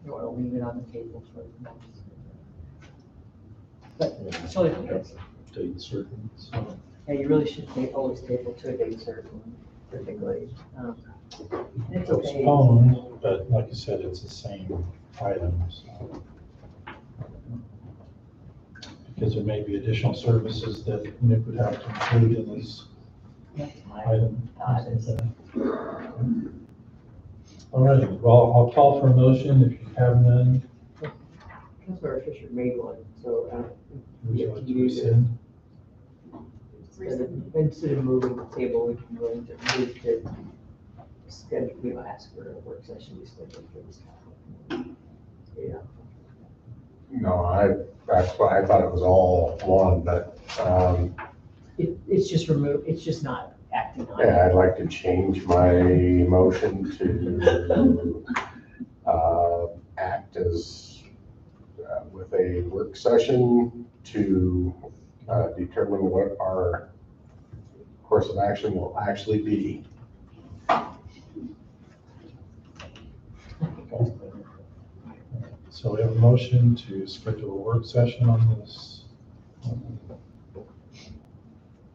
You want to leave it on the table for the next. But it's totally okay. Date certain, so. Yeah, you really should always table to a date certain, typically. It's okay. Postponed, but like you said, it's the same item, so. Because there may be additional services that Nick would have to include in this That's my item. thought is. All right, well, I'll call for a motion if you have none. Councilor Fisher made one, so. Would you like to rescind? Instead of moving the table, we can go into move to schedule, you know, ask for a work session, we schedule for this topic. Yeah. No, that's why I thought it was all one, but, It's just removed, it's just not acting on yeah, it. I'd like to change my motion to, act as, with a work session to, determine what our course of action will actually be. So we have a motion to schedule a work session on this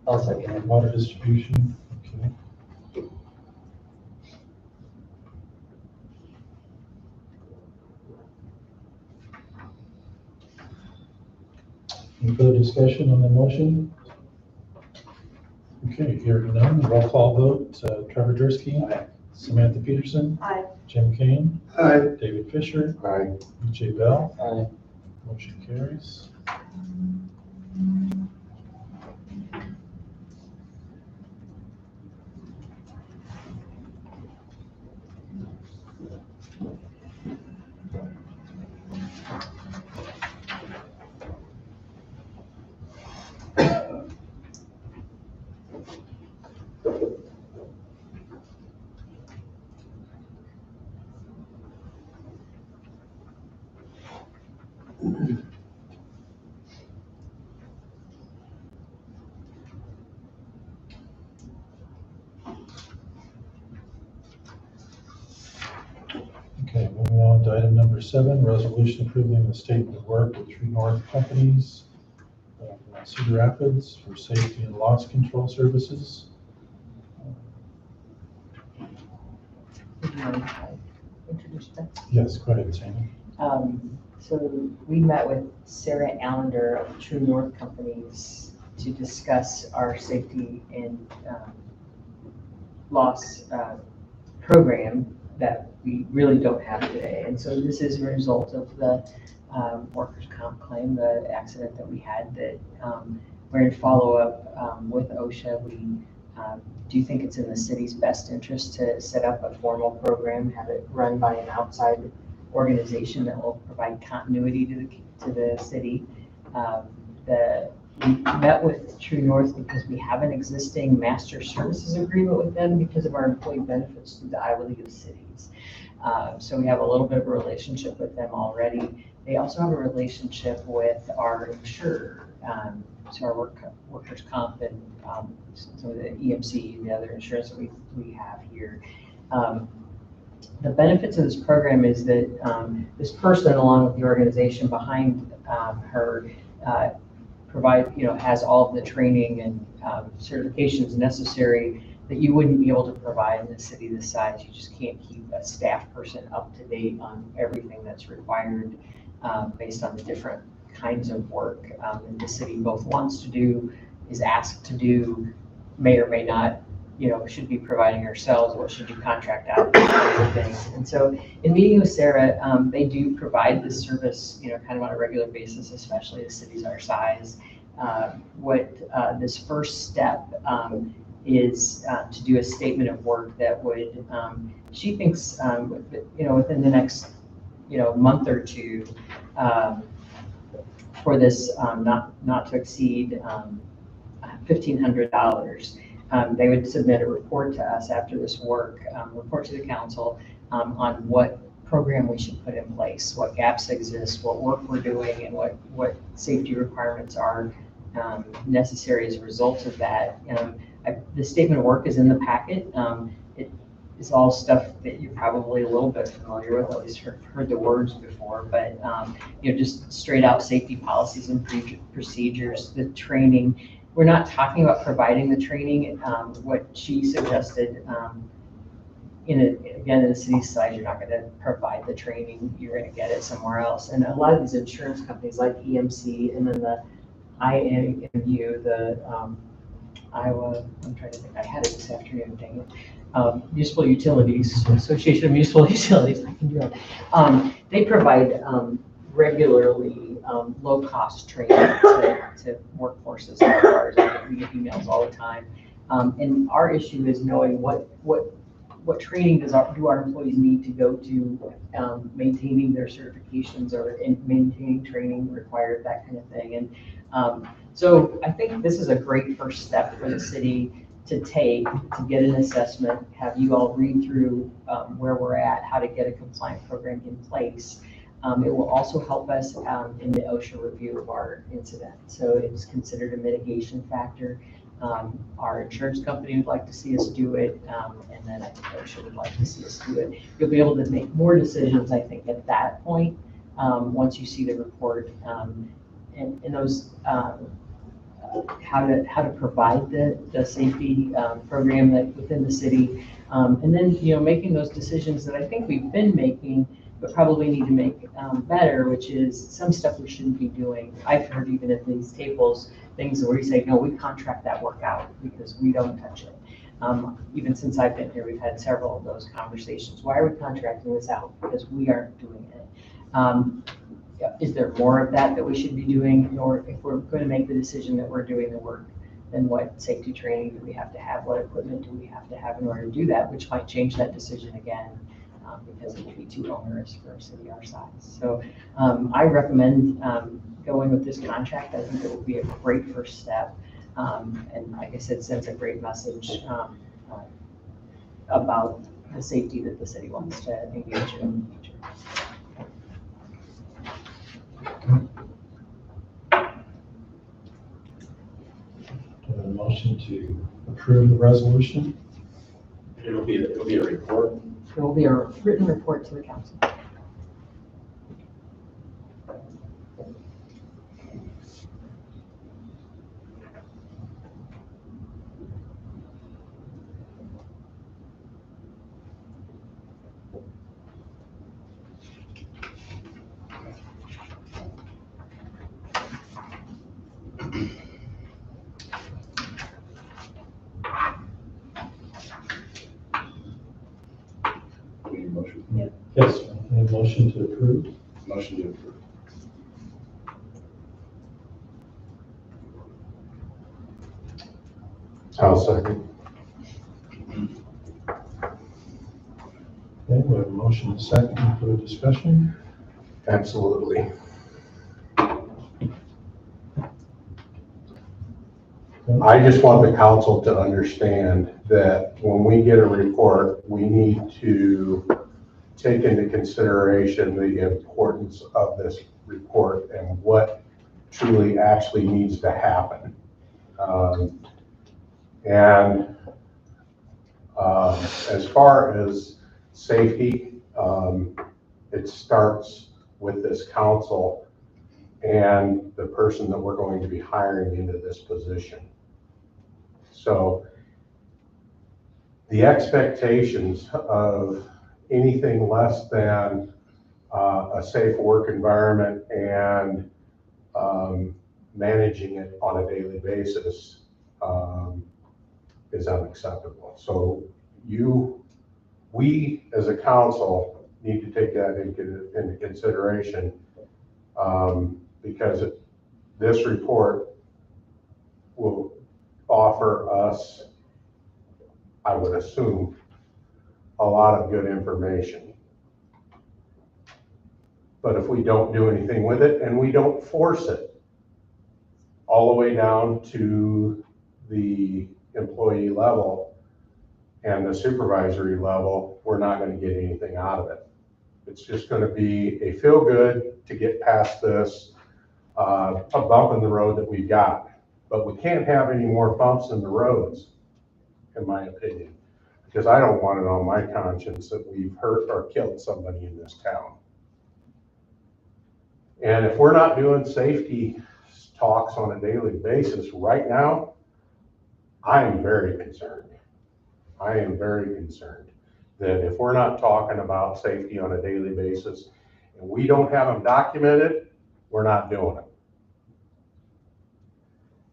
I'll second it. water distribution. Okay. Any further discussion on the motion? Okay, hearing none, roll call vote, Trevor Dursky. Aye. Samantha Peterson. Aye. Jim Kane. Aye. David Fisher. Aye. EJ Bell. Aye. Motion carries. Okay, moving on to item number 7, resolution approving the statement of work with True North Companies of Cedar Rapids for safety and loss control services. Would you mind if I introduce that? Yes, go ahead, Sandy. So we met with Sarah Allender of True North Companies to discuss our safety and loss program that we really don't have today. And so this is a result of the workers' comp claim, the accident that we had that we're in follow-up with OSHA. We do think it's in the city's best interest to set up a formal program, have it run by an outside organization that will provide continuity to the city. We met with True North because we have an existing master services agreement with them because of our employee benefits through the Iowa League of Cities. So we have a little bit of a relationship with them already. They also have a relationship with our insurer, so our workers' comp and some of the EMC and the other insurance that we have here. The benefits of this program is that this person, along with the organization behind her, has all of the training and certifications necessary that you wouldn't be able to provide in a city this size. You just can't keep a staff person up to date on everything that's required based on the different kinds of work that the city both wants to do, is asked to do, may or may not, should be providing ourselves, what should you contract out, those kinds of things. And so in meeting with Sarah, they do provide this service, kind of on a regular basis, especially the cities our size. This first step is to do a statement of work that would, she thinks, within the next, month or two, for this not to exceed $1,500. They would submit a report to us after this work, report to the council on what program we should put in place, what gaps exist, what work we're doing, and what safety requirements are necessary as a result of that. The statement of work is in the packet. It is all stuff that you're probably a little bit familiar with, at least heard the words before, but just straight out safety policies and procedures, the training. We're not talking about providing the training. What she suggested, again, in the city side, you're not going to provide the training. You're going to get it somewhere else. And a lot of these insurance companies like EMC and then the IAMU, the Iowa, I'm trying to think, I had it this afternoon, dang it. Municipal Utilities, Association of Municipal Utilities, I can do it. They provide regularly low-cost training to workforces like ours. We get emails all the time. And our issue is knowing what training do our employees need to go to, maintaining their certifications or maintaining training required, that kind of thing. And so I think this is a great first step for the city to take, to get an assessment, have you all read through where we're at, how to get a compliant program in place. It will also help us in the OSHA review of our incident. So it's considered a mitigation factor. Our insurance company would like to see us do it, and then I think OSHA would like to see us do it. You'll be able to make more decisions, I think, at that point, once you see the report, and those, how to provide the safety program that within the city, and then making those decisions that I think we've been making, but probably need to make better, which is some stuff we shouldn't be doing. I've heard even at these tables, things where we say, no, we contract that work out because we don't touch it. Even since I've been here, we've had several of those conversations. Why are we contracting this out? Because we aren't doing it. is there more of that we should be doing? Or if we're going to make the decision that we're doing the work, then what safety training do we have to have? What equipment do we have to have in order to do that? Which might change that decision again, because it would be too onerous for a city our size. So I recommend going with this contract. I think it will be a great first step. And like I said, sends a great message about the safety that the city wants to engage in the future. A motion to approve the resolution. It'll be a report. There will be a written report to the council. Motion. Yes, a motion to approve. Motion to approve. I'll second. Okay, we have a motion and a second for discussion. Absolutely. I just want the council to understand that when we get a report, we need to take into consideration the importance of this report and what truly actually needs to happen. As far as safety, it starts with this council and the person that we're going to be hiring into this position. So the expectations of anything less than a safe work environment and managing it on a daily basis is unacceptable. So we as a council need to take that into consideration because this report will offer us, I would assume, a lot of good information. But if we don't do anything with it and we don't force it all the way down to the employee level and the supervisory level, we're not going to get anything out of it. It's just going to be a feel good to get past this, a bump in the road that we've got. But we can't have any more bumps in the roads, in my opinion, because I don't want it on my conscience that we've hurt or killed somebody in this town. And if we're not doing safety talks on a daily basis right now, I am very concerned. I am very concerned that if we're not talking about safety on a daily basis and we don't have them documented, we're not doing it.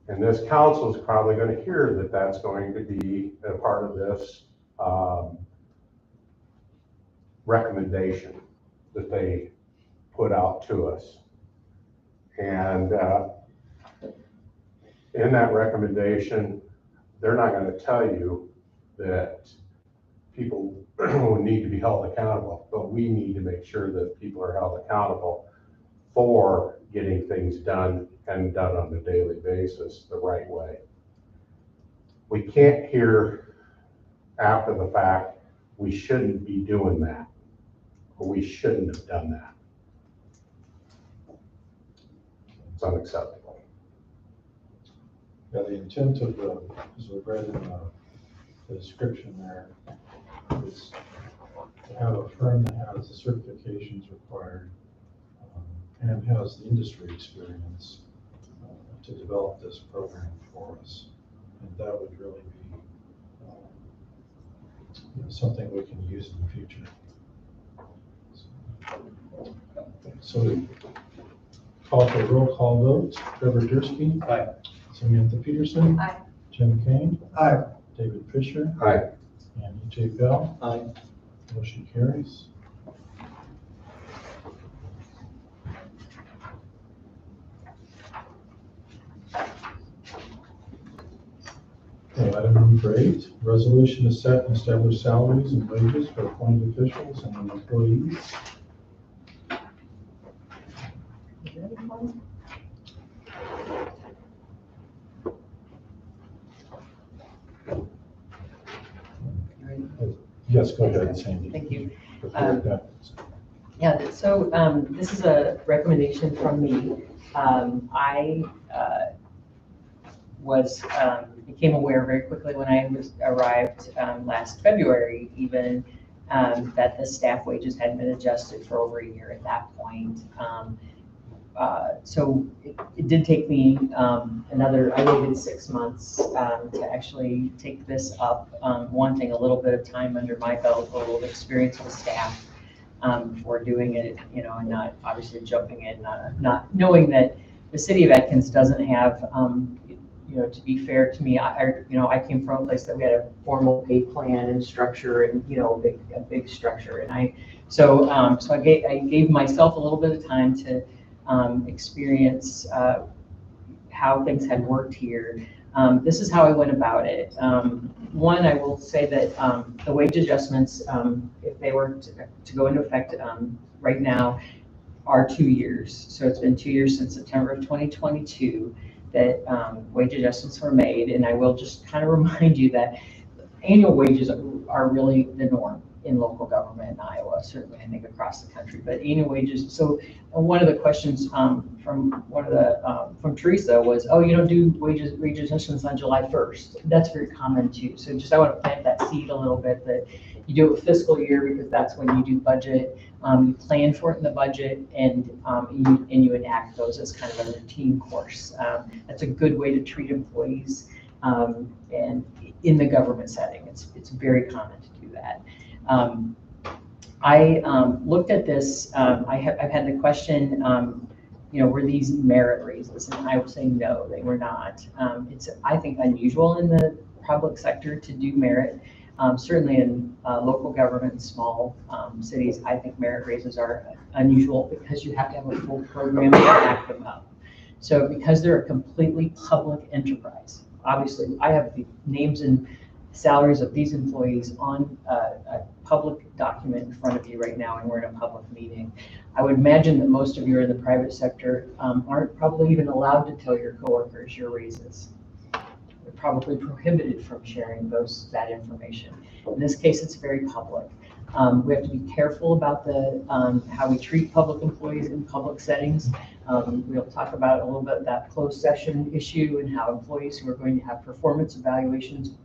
And this council is probably going to hear that that's going to be a part of this recommendation that they put out to us. And in that recommendation, they're not going to tell you that people need to be held accountable, but we need to make sure that people are held accountable for getting things done and done on a daily basis the right way. We can't hear after the fact, we shouldn't be doing that, or we shouldn't have done that. It's unacceptable. Yeah, the intent of as we read in the description there, is to have a firm that has the certifications required and has the industry experience to develop this program for us. And that would really be something we can use in the future. So we call for a roll call vote. Trevor Dursky. Aye. Samantha Peterson. Aye. Jim Kane. Aye. David Fisher. Aye. And E.J. Bell. Aye. Motion carries. Okay, item number 8, resolution to set and establish salaries and wages for appointed officials and employees. Yes, go ahead, Sandy. Thank you. Yeah. Yeah, so this is a recommendation from me. I became aware very quickly when I arrived last February even, that the staff wages hadn't been adjusted for over a year at that point. So it did take me I waited 6 months to actually take this up, wanting a little bit of time under my belt, a little experience with staff for doing it, and not obviously jumping in, not knowing that the city of Atkins doesn't have, to be fair to me, I came from a place that we had a formal pay plan and structure and, a big structure. And I gave myself a little bit of time to experience how things had worked here. This is how I went about it. One, I will say that the wage adjustments, if they were to go into effect right now, are 2 years. So it's been 2 years since September of 2022 that wage adjustments were made. And I will just kind of remind you that annual wages are really the norm in local government in Iowa, certainly I think across the country, but annual wages. So one of the questions from Teresa was, oh, you don't do wage adjustments on July 1st. That's very common too. So just I want to plant that seed a little bit that you do it with fiscal year because that's when you do budget. You plan for it in the budget and you enact those as kind of a routine course. That's a good way to treat employees and in the government setting. It's very common to do that. I looked at this. I've had the question, were these merit raises? And I would say no, they were not. It's, I think, unusual in the public sector to do merit. Certainly in local government and small cities, I think merit raises are unusual because you have to have a full program to back them up. So because they're a completely public enterprise, obviously I have the names and salaries of these employees on a public document in front of you right now, and we're in a public meeting. I would imagine that most of you in the private sector aren't probably even allowed to tell your coworkers your raises. They're probably prohibited from sharing that information. In this case, it's very public. We have to be careful about how we treat public employees in public settings. We'll talk about a little bit that closed session issue and how employees who are going to have performance evaluations,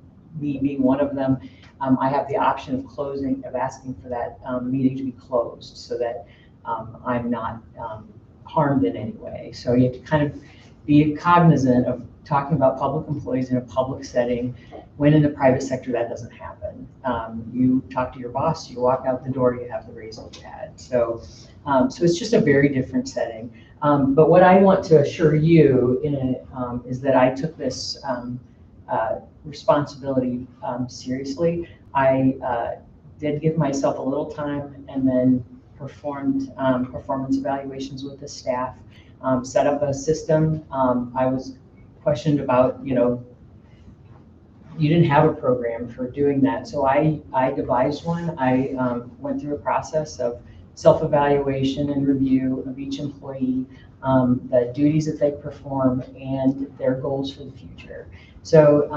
me being one of them, I have the option of asking for that meeting to be closed so that I'm not harmed in any way. So you have to kind of be cognizant of talking about public employees in a public setting when in the private sector that doesn't happen. You talk to your boss, you walk out the door, you have the raise that you had. So it's just a very different setting. But what I want to assure you is that I took this responsibility seriously. I did give myself a little time and then performed performance evaluations with the staff, set up a system. I was questioned about, you didn't have a program for doing that. So I devised one. I went through a process of self-evaluation and review of each employee, the duties that they perform and their goals for the future. So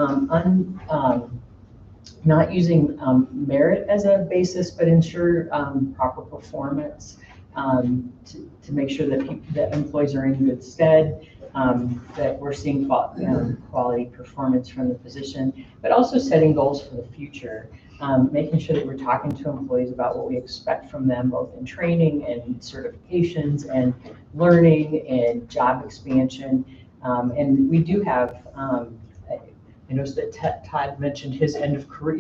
not using merit as a basis, but ensure proper performance to make sure that employees are in good stead, that we're seeing quality performance from the position, but also setting goals for the future, making sure that we're talking to employees about what we expect from them, both in training and certifications and learning and job expansion. And we do have, I noticed that Todd mentioned his end of career.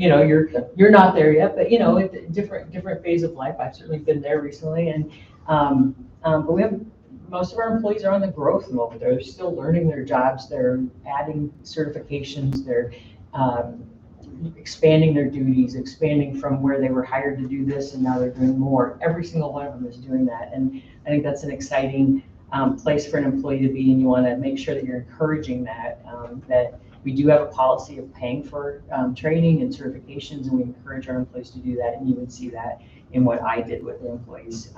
You're not there yet, but at different phase of life. I've certainly been there recently, and but we have most of our employees are on the growth mode. They're still learning their jobs. They're adding certifications. They're expanding their duties, expanding from where they were hired to do this, and now they're doing more. Every single one of them is doing that, and I think that's an exciting place for an employee to be, and you want to make sure that you're encouraging that. That We do have a policy of paying for training and certifications, and we encourage our employees to do that. And you would see that in what I did with the employees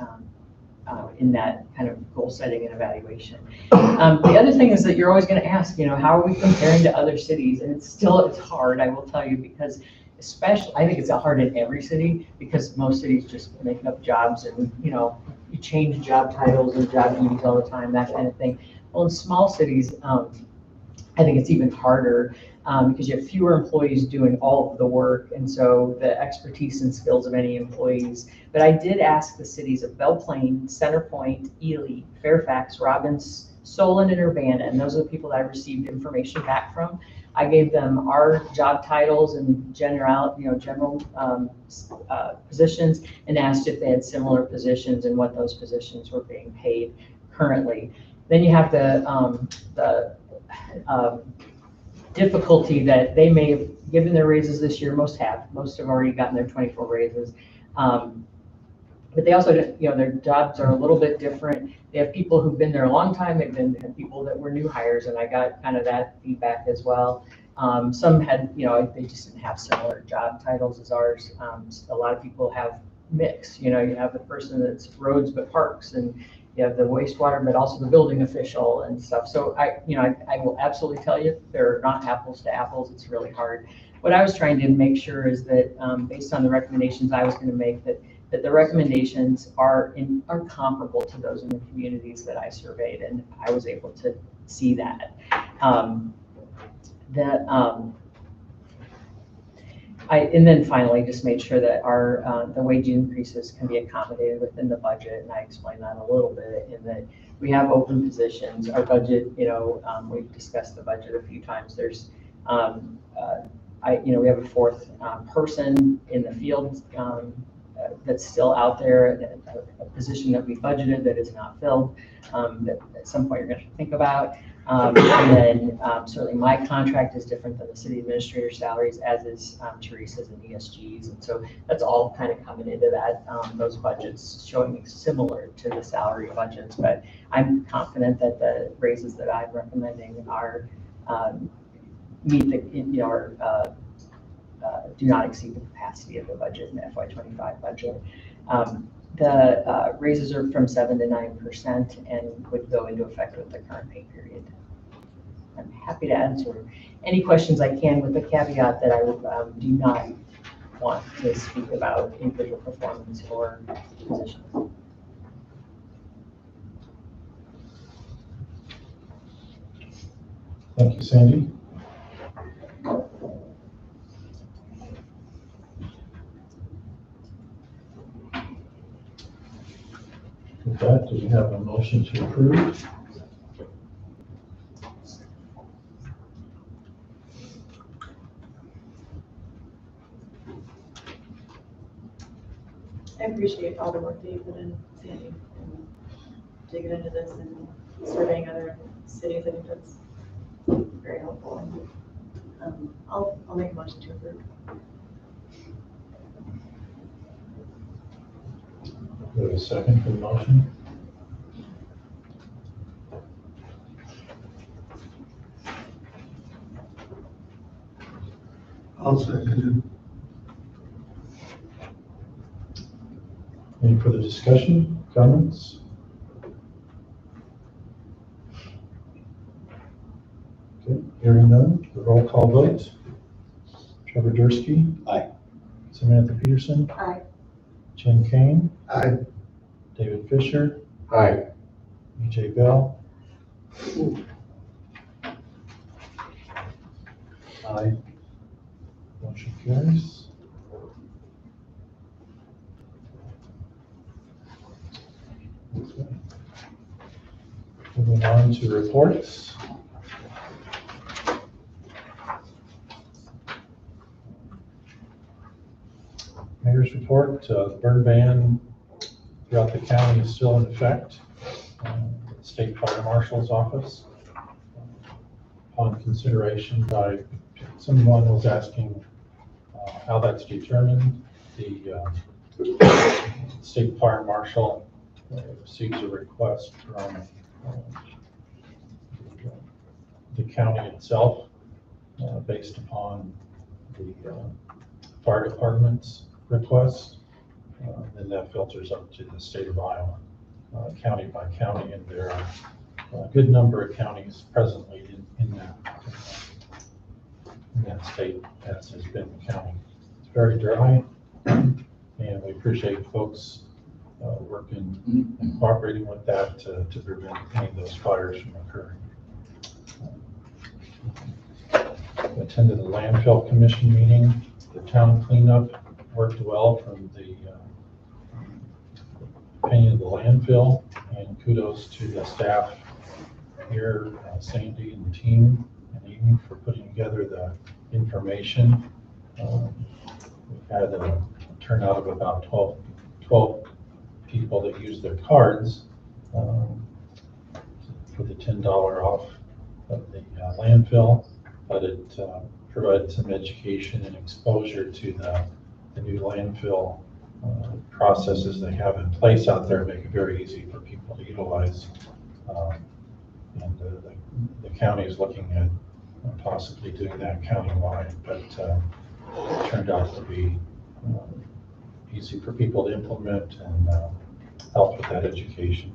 in that kind of goal setting and evaluation. The other thing is that you're always going to ask, how are we comparing to other cities? And it's hard, I will tell you, because especially, I think it's hard in every city because most cities just make up jobs and, you change job titles and job duties all the time, that kind of thing. Well, in small cities, I think it's even harder because you have fewer employees doing all of the work, and so the expertise and skills of any employees. But I did ask the cities of Belle Plaine, Centerpoint, Ely, Fairfax, Robbins, Solon, and Urbana, and those are the people that I received information back from. I gave them our job titles and general positions, and asked if they had similar positions and what those positions were being paid currently. Then you have the difficulty that they may have given their raises this year. Most have already gotten their 24 raises. But they also, their jobs are a little bit different. They have people who've been there a long time. They've had people that were new hires, and I got kind of that feedback as well. Some had, they just didn't have similar job titles as ours. A lot of people have mix. You have the person that's roads but parks, and you have the wastewater, but also the building official and stuff. So I will absolutely tell you, they're not apples to apples. It's really hard. What I was trying to make sure is that based on the recommendations I was going to make, that the recommendations are comparable to those in the communities that I surveyed, and I was able to see that. And then finally just made sure that our the wage increases can be accommodated within the budget, and I explained that a little bit in that we have open positions. Our budget, we've discussed the budget a few times. There's we have a fourth person in the field that's still out there, a position that we budgeted that is not filled, that at some point you're going to think about. And then certainly my contract is different than the city administrator salaries, as is Teresa's and ESG's. And so that's all kind of coming into that, those budgets showing similar to the salary budgets. But I'm confident that the raises that I'm recommending are meet the, do not exceed the capacity of the budget in the FY25 budget. The raises are from 7 to 9% and would go into effect with the current pay period. I'm happy to answer any questions I can, with the caveat that I do not want to speak about individual performance or positions. Thank you, Sandy. With that, do we have a motion to approve? I appreciate all the work that you put in, Sandy, and digging into this and surveying other cities. I think that's very helpful. I'll make a motion to approve. Do we have a second for the motion? I'll second Any further discussion, comments? Okay, hearing none, the roll call vote. Trevor Dursky. Aye. Samantha Peterson. Aye. Jim Kane. it. Aye. David Fisher. Aye. EJ Bell. Aye. Motion carries. Okay. Moving on to reports. Mayor's report, the burn ban throughout the county is still in effect. The State Fire Marshal's Office, upon consideration by, someone was asking how that's determined. The State Fire Marshal receives a request from the county itself based upon the fire department's request. Then that filters up to the state of Iowa, county by county, and there are a good number of counties presently in that state, as has been the county. It's very dry, and we appreciate folks working and cooperating with that to prevent any of those fires from occurring. Attended the landfill commission meeting. The town cleanup worked well from the opinion of the landfill, and kudos to the staff here, Sandy and the team, and Amy for putting together the information. We've had a turnout of about 12 people that use their cards for the $10 off of the landfill, but it provided some education and exposure to the new landfill processes they have in place out there, make it very easy for people to utilize. And the county is looking at possibly doing that countywide, but it turned out to be easy for people to implement and help with that education.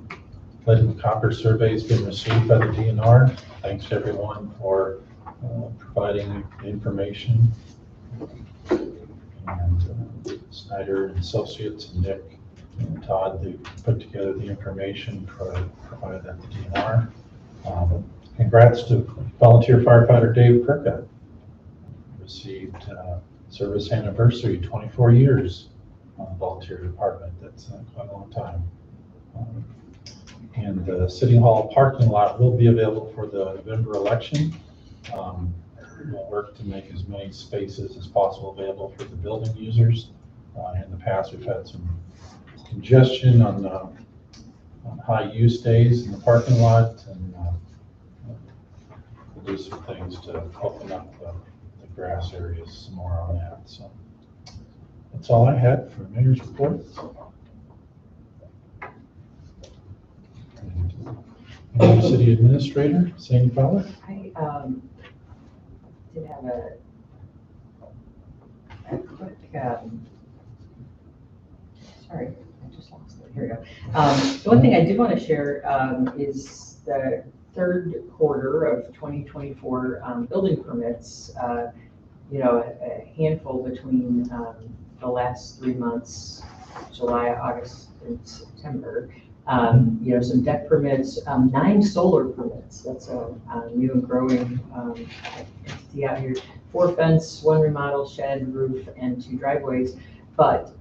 Lead and copper survey has been received by the DNR. Thanks to everyone for providing the information. And Snyder and Associates and Nick and Todd, they put together the information provided at the DNR. Congrats to volunteer firefighter Dave Perka. Received service anniversary, 24 years on the volunteer department. That's quite a long time. And the City Hall parking lot will be available for the November election. We'll work to make as many spaces as possible available for the building users. In the past, we've had some congestion on high use days in the parking lot, and we'll do some things to open up the grass areas some more on that. So that's all I had for Mayor's report. And City Administrator, Sandy Fowler. I did have a quick, sorry, I just lost it. Here we go. The one thing I did want to share is the third quarter of 2024 building permits. A handful between the last 3 months, July, August, and September. Some deck permits, 9 solar permits. That's a new and growing entity out here. 4 fence, 1 remodel, shed, roof, and 2 driveways. But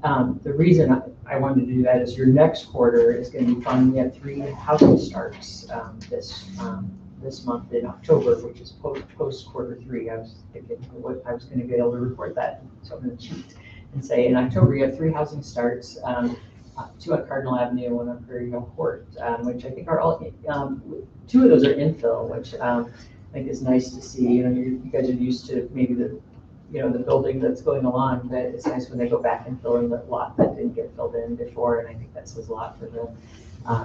the reason I wanted to do that is your next quarter is going to be fun. We have 3 housing starts this month in October, which is post quarter 3. I was thinking what I was going to be able to report that, so I'm going to cheat and say in October you have 3 housing starts. 2 on Cardinal Avenue, 1 on Prairie Hill Court, which I think are all, 2 of those are infill, which I think is nice to see. You guys are used to maybe the building that's going along, but it's nice when they go back and fill in the lot that didn't get filled in before, and I think that says a lot for the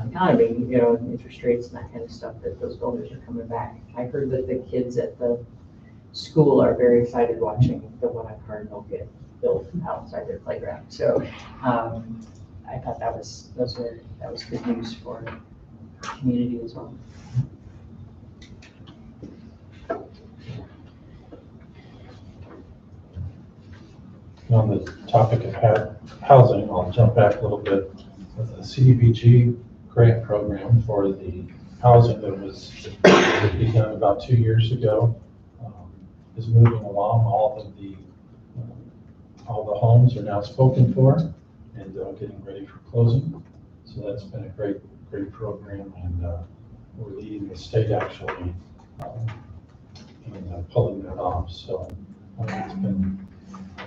economy, and interest rates and that kind of stuff, that those builders are coming back. I heard that the kids at the school are very excited watching the one on Cardinal get built outside their playground. So I thought that was good news for the community as well. On the topic of housing, I'll jump back a little bit. With the CDBG grant program for the housing that was begun about 2 years ago is moving along. All the homes are now spoken for and getting ready for closing. So that's been a great program, and we're leading the state actually in pulling that off. So it's been a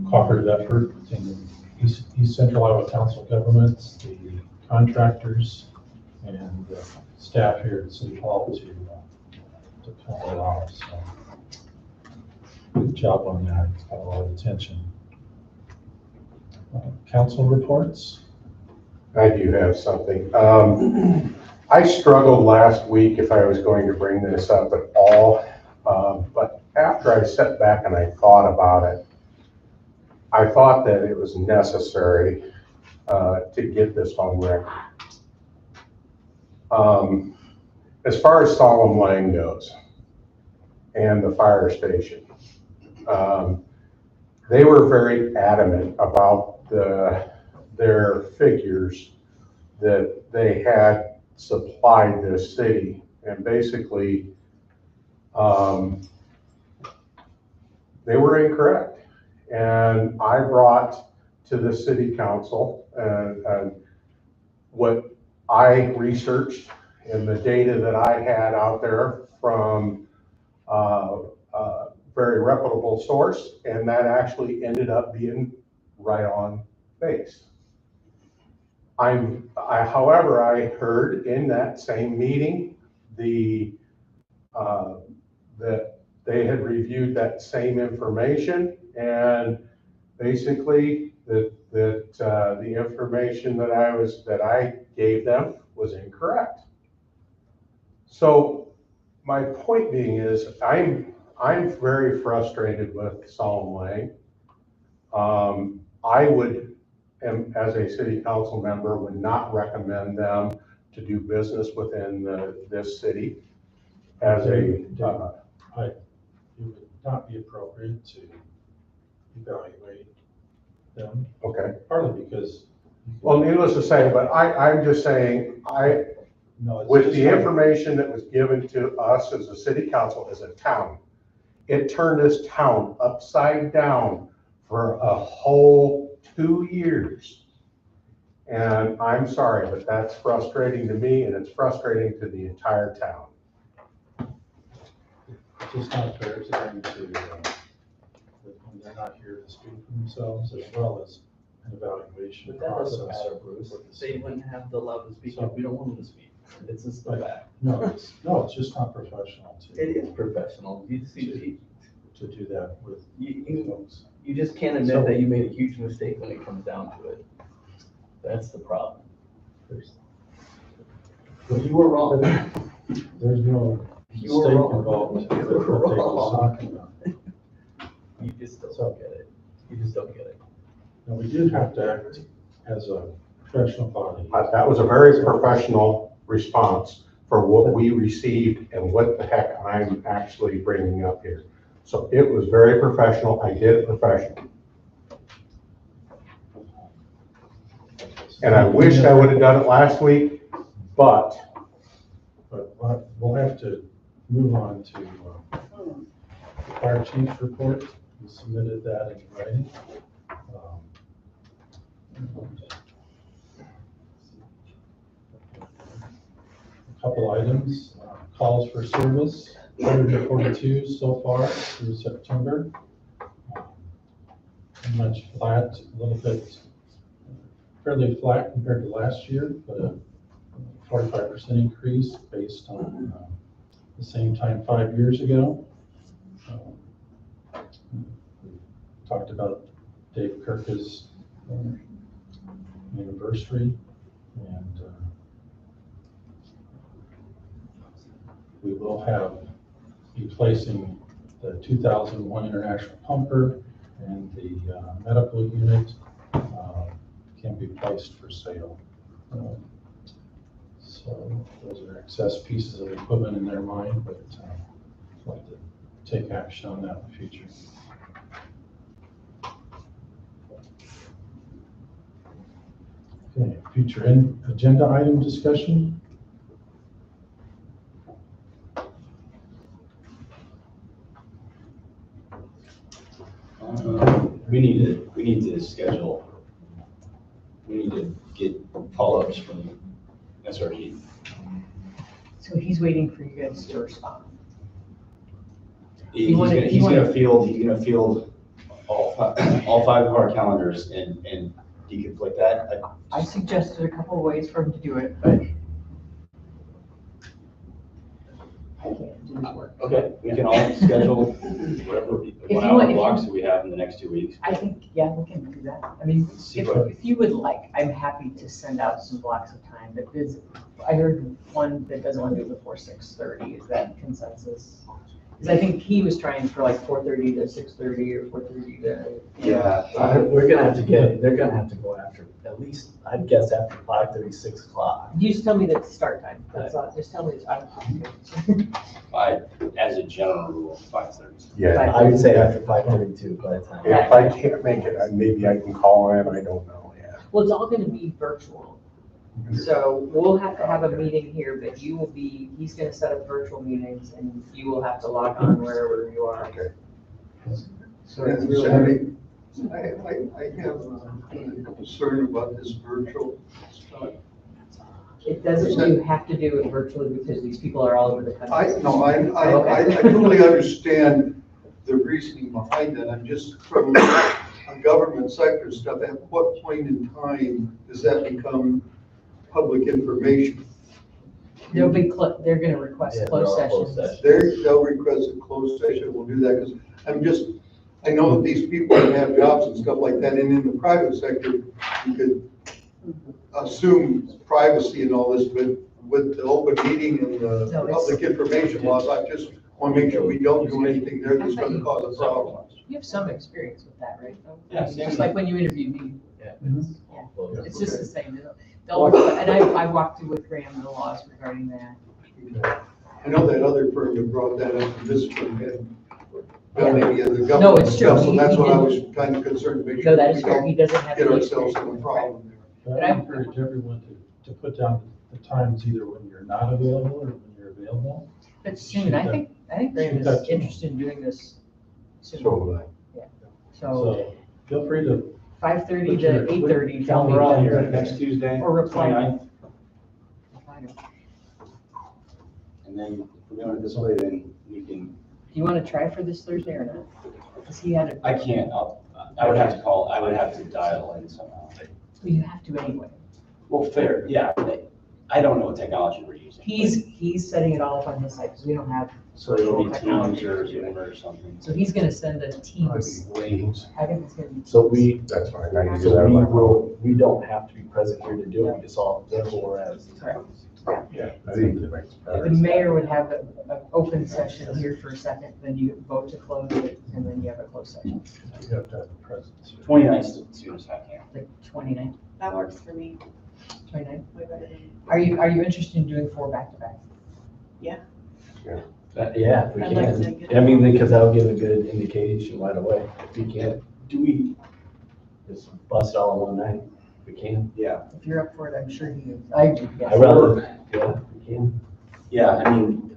cooperative effort in East Central Iowa Council governments, the contractors, and the staff here at City Hall to pull it off. So good job on that. It's got a lot of attention. Council reports. I do have something. I struggled last week if I was going to bring this up at all, but after I sat back and I thought about it, I thought that it was necessary to get this on record. As far as Solemn Lane goes and the fire station, they were very adamant about their figures that they had supplied this city, and basically they were incorrect. And I brought to the city council and what I researched and the data that I had out there from a very reputable source, and that actually ended up being right on base. However, I heard in that same meeting that they had reviewed that same information, and basically that the information that I gave them was incorrect. So my point being is I'm very frustrated with Solemn Lane. I as a city council member, would not recommend them to do business within this city as It would not be appropriate to evaluate them, okay. partly because. Well, needless to say, but I'm just saying, No, it's with just the like- information that was given to us as a city council, as a town, it turned this town upside down for a whole 2 years. And I'm sorry, but that's frustrating to me, and it's frustrating to the entire town. It's just not fair to them when they're not here to speak for themselves, as well as an evaluation But that doesn't process. matter, Bruce. They wouldn't have the love to speak if we don't want them to speak. It's just the fact. No, it's just not professional It is professional. You see, to do that with folks. you just can't admit that you made a huge mistake when it comes down to it. That's the problem. But you were wrong. There's no You were mistake wrong. involved with what You were they was wrong. talking about. You just don't get it. You just don't get it. Now, we do have to act as a professional body. That was a very professional response for what we received and what the heck I'm actually bringing up here. So it was very professional. I did it professional. And I wish I would have done it last week, but We'll have to move on to the fire chief's report. We submitted that in writing. A couple items, calls for service, 142 so far through September. Much flat, a little bit fairly flat compared to last year, but a 45% increase based on the same time 5 years ago. We talked about Dave Kirk's anniversary, and we will be placing the 2001 International Pumper, and the medical unit can be placed for sale. So those are excess pieces of equipment in their mind, but I'd like to take action on that in the future. Okay, future agenda item discussion. We need to schedule, we need to get follow-ups from SRG. So he's waiting for you guys to respond. He's You wanna- gonna field all five of our calendars and decomplete that. I suggested a couple of ways for him to do it, but I can't do his work. Okay, we can all schedule whatever, you 1 hour want- if blocks you- that we have in the next 2 weeks. I think, yeah, we can do that. I mean, See if, what- if you would like, I'm happy to send out some blocks of time, I heard one that doesn't want to do it before 6:30. Is that consensus? Because I think he was trying for like 4:30 to 6:30 or 4:30 to. Yeah. We're gonna have to they're gonna have to go after, at least, I'd guess after 5:30, 6 o'clock. You just tell me the start time, that's all, just tell me, As a general rule, 5:30. Yeah, I would say after 5:32 by the time. if I can't make it, maybe I can call in, I don't know, yeah. Well, it's all gonna be virtual. So we'll have to have a meeting here, but he's gonna set up virtual meetings and you will have to log on wherever you are. Okay. So it's And really, Sandy, I have a concern about this virtual stuff. it doesn't mean you have to do it virtually because these people are all over the country. I totally understand the reasoning behind that. I'm just from a government sector stuff, at what point in time does that become public information? They're gonna request Yeah, closed they're all closed sessions. sessions. They'll request a closed session, we'll do that, because I know that these people that have jobs and stuff like that, and in the private sector, you could assume privacy and all this, but with the open meeting and the No, it's- public information laws, I just want to make sure we don't do anything there that's going to cause a problem. You have some experience with that, right? Yeah, Just like when you interviewed me, Yeah, Mhm. all closed. it's just the same. And I walked through with Graham the laws regarding that. I know that other firm that brought that up, and this firm had done any of the No, government it's true. stuff, so He- that's he what I did. was kind of concerned to make No, sure that we is fair. He don't doesn't have. get any ourselves in a experience. problem there. But I encourage everyone to put down the times either when you're not available or when you're available. But soon, I think Graham Shoot that is to me. interested in doing this soon. So, So So feel free to, 5:30 to 8:30, tell me. We're all here next Tuesday. Or reply. 29th. Do And then if we're doing it this way, then we can, you want to try for this Thursday or not? Because he had I can't, I would have to call, I would have to dial in somehow. you have to anyway. Well, fair, yeah. I don't know what technology we're using. He's setting it all up on his site because we don't have so it'll be virtual Teams technology. or Zoom or something. So he's gonna send a Teams. Wings, I think it's gonna be. So we, that's fine, I can do so that. we don't have to be present here to do it, it's all virtual whereas. Correct. Yeah, I think it makes The mayor would have an open session here for a second, then you vote to close it, and then you have a closed session, you have to have a presence. 29th is as soon as I can. like 29th, That works for me, 29th. way better than. Are you interested in doing 4 back-to-back? Yeah, we I'd like to can. get- I mean, because that'll give a good indication right away. If we can't, do we just bust it all in one night? We can. Yeah, If you're up for it, I'm sure you, I do, I yes. rather, yeah, we can. yeah, I mean,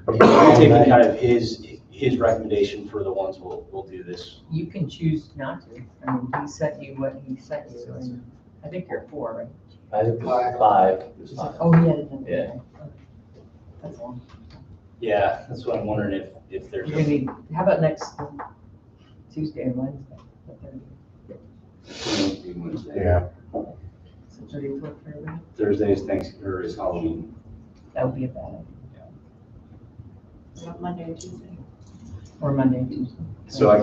I'm taking kind of his recommendation for the ones we'll do this. You can choose not to. I mean, he sent you what he sent you, and I think you're at 4, right? I think it's 5. It's fine. Oh, he had it. in there. Yeah. That's all. Yeah, that's what I'm wondering if there's. You're gonna need, how about next Tuesday and Wednesday? The 30th? Yeah, So 30th work for everybody? Thursday is Thanksgiving, or is Halloween. That would be a bad idea. Not Monday or Tuesday. Or Monday and Tuesday. So I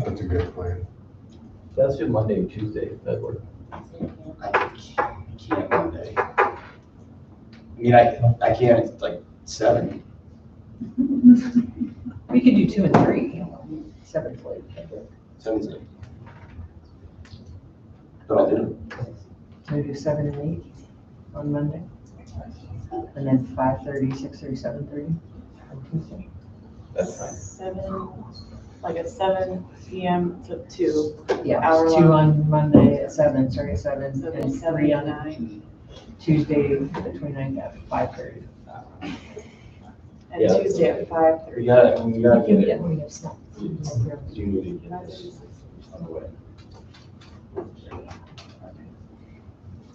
that's a good plan. Let's do Monday and Tuesday, that work. I can't Monday. I mean, I can't, it's like 7. We could do 2 and 3. 7's late. 7's late. But I'll do Can we do 7 and 8 on Monday? And then 5:30, 6:30, 7:30 on Tuesday? That's fine. 7, like at 7 PM to 2. Yeah, Hour 2 long. on Monday at 7, sorry, 7, So and 7 3 to on 9. Tuesday, the 29th at 5:30. And Yeah. Tuesday at 5:30. We gotta We get have snacks. Do you need to get this on the way?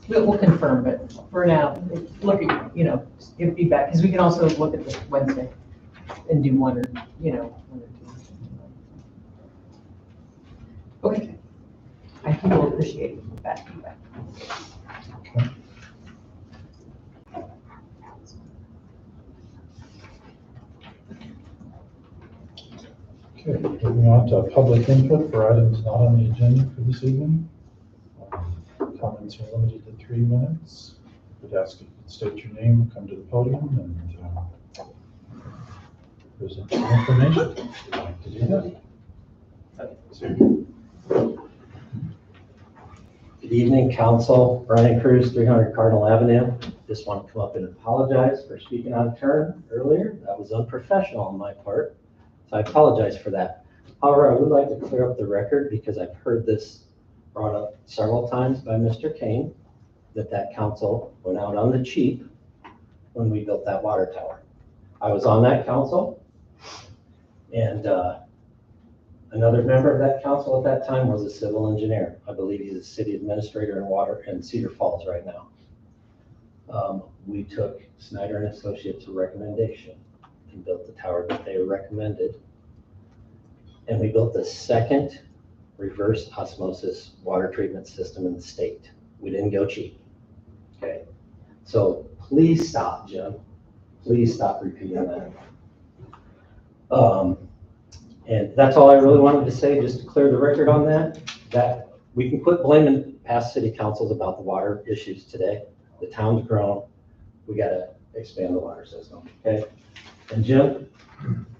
We'll confirm, but for now, look at, give feedback, because we can also look at this Wednesday and do 1 or 2. Okay. I think we'll appreciate that feedback. Okay, moving on to public input for items not on the agenda for this evening. Comments are limited to 3 minutes. Would ask if you could state your name, come to the podium, and present some information. Would you like to do that? Good evening, Council. Brian Cruz, 300 Cardinal Avenue. Just want to come up and apologize for speaking out of turn earlier. That was unprofessional on my part, so I apologize for that. However, I would like to clear up the record because I've heard this brought up several times by Mr. Kane, that council went out on the cheap when we built that water tower. I was on that council, and another member of that council at that time was a civil engineer. I believe he's a city administrator in water in Cedar Falls right now. We took Snyder and Associates' recommendation and built the tower that they recommended. And we built the second reverse osmosis water treatment system in the state. We didn't go cheap. Okay. So please stop, Jim. Please stop repeating that. And that's all I really wanted to say, just to clear the record on that. That we can quit blaming past city councils about the water issues today. The town's grown. We got to expand the water system. Okay. And Jim,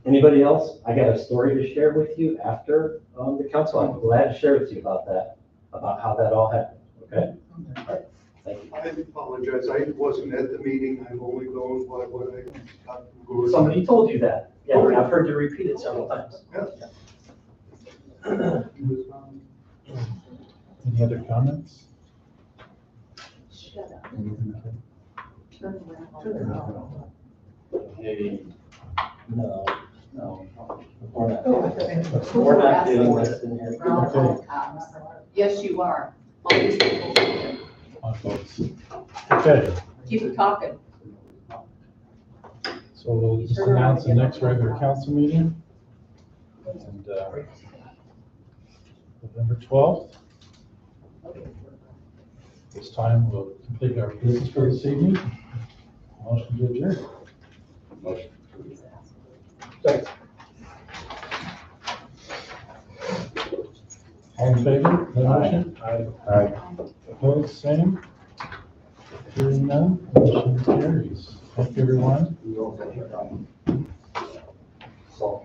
anybody else? I got a story to share with you after the council. I'm glad to share with you about that, about how that all happened. Okay. All right. Thank you. I apologize, I wasn't at the meeting, I'm only going by what I got from Gordon. Somebody told you that. Yeah, I've heard you repeat it several times. Any other comments? Shut up. Okay. Turn around. Hey, no. We're not doing this in here. Yes, you are. All these people. On votes. Okay, Keep talking. so we'll just announce the next regular council meeting. And November 12th. This time we'll complete our business for this evening. Motion to adjourn. Motion. Second. All in favor of the motion? Aye. Opposed, same. Hearing none, motion carries. Thank you, everyone. So,